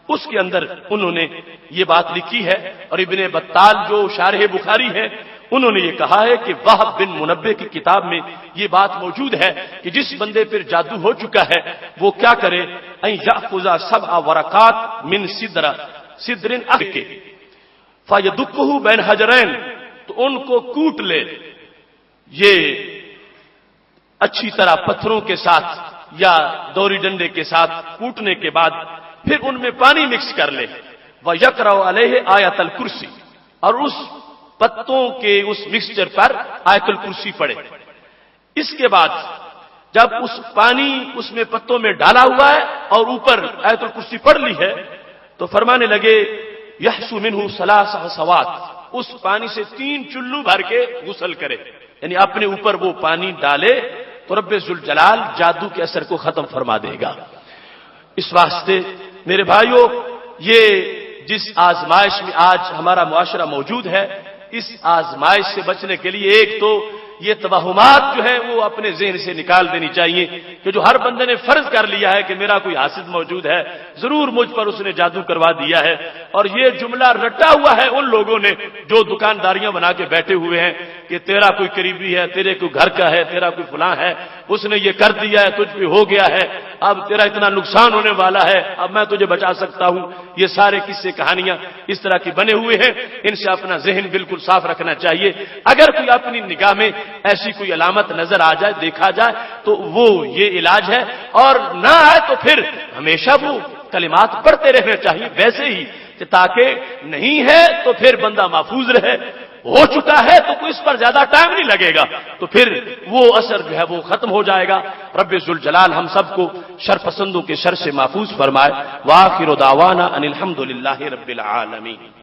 اس کے اندر انہوں نے یہ بات لکھی ہے، اور ابن بطال جو شارح بخاری ہیں انہوں نے یہ کہا ہے کہ وہب بن منبہ کی کتاب میں یہ بات موجود ہے کہ جس بندے پر جادو ہو چکا ہے وہ کیا کرے، ان یاخذ سبع ورقات من سدر اخ کے فیدکہ بین حجرین، تو تو ان کو کوٹ لے، یہ اچھی طرح پتھروں کے ساتھ یا دوری ڈنڈے کے ساتھ کوٹنے کے بعد پھر ان میں پانی مکس کر لے، وَيَقْرَأُ عَلَيْهِ آیَةَ الْکُرْسِی، اور اس پتوں کے اس مکسچر پر آیت الکرسی پڑھے۔ اس کے بعد جب اس پانی اس میں پتوں میں ڈالا ہوا ہے اور اوپر آیت الکرسی پڑھ لی ہے تو فرمانے لگے یحسو منہ ثلاث حسوات، اس پانی سے 3 چلو بھر کے غسل کرے، یعنی اپنے اوپر وہ پانی ڈالے تو رب ذوالجلال جادو کے اثر کو ختم فرما دے گا۔ اس واسطے میرے بھائیوں، یہ جس آزمائش میں آج ہمارا معاشرہ موجود ہے، اس آزمائش سے بچنے کے لیے ایک تو یہ توہمات جو ہے وہ اپنے ذہن سے نکال دینی چاہیے کہ جو ہر بندے نے فرض کر لیا ہے کہ میرا کوئی حاسد موجود ہے، ضرور مجھ پر اس نے جادو کروا دیا ہے، اور یہ جملہ رٹا ہوا ہے ان لوگوں نے جو دکانداریاں بنا کے بیٹھے ہوئے ہیں کہ تیرا کوئی قریبی ہے، تیرے کوئی گھر کا ہے، تیرا کوئی فلاں ہے، اس نے یہ کر دیا ہے، تجھ پہ ہو گیا ہے، اب تیرا اتنا نقصان ہونے والا ہے، اب میں تجھے بچا سکتا ہوں۔ یہ سارے قصے کہانیاں اس طرح کی بنے ہوئے ہیں، ان سے اپنا ذہن بالکل صاف رکھنا چاہیے۔ اگر کوئی اپنی نگاہ میں ایسی کوئی علامت نظر آ جائے، دیکھا جائے، تو وہ یہ علاج ہے، اور نہ آئے تو پھر ہمیشہ وہ کلمات پڑھتے رہنا چاہیے ویسے ہی، کہ تاکہ نہیں ہے تو پھر بندہ محفوظ رہے، ہو چکا ہے تو کوئی اس پر زیادہ ٹائم نہیں لگے گا، تو پھر وہ اثر جو ہے وہ ختم ہو جائے گا۔ رب ذوالجلال ہم سب کو شر پسندوں کے شر سے محفوظ فرمائے۔ وآخر دعوانا ان الحمد للہ رب العالمین۔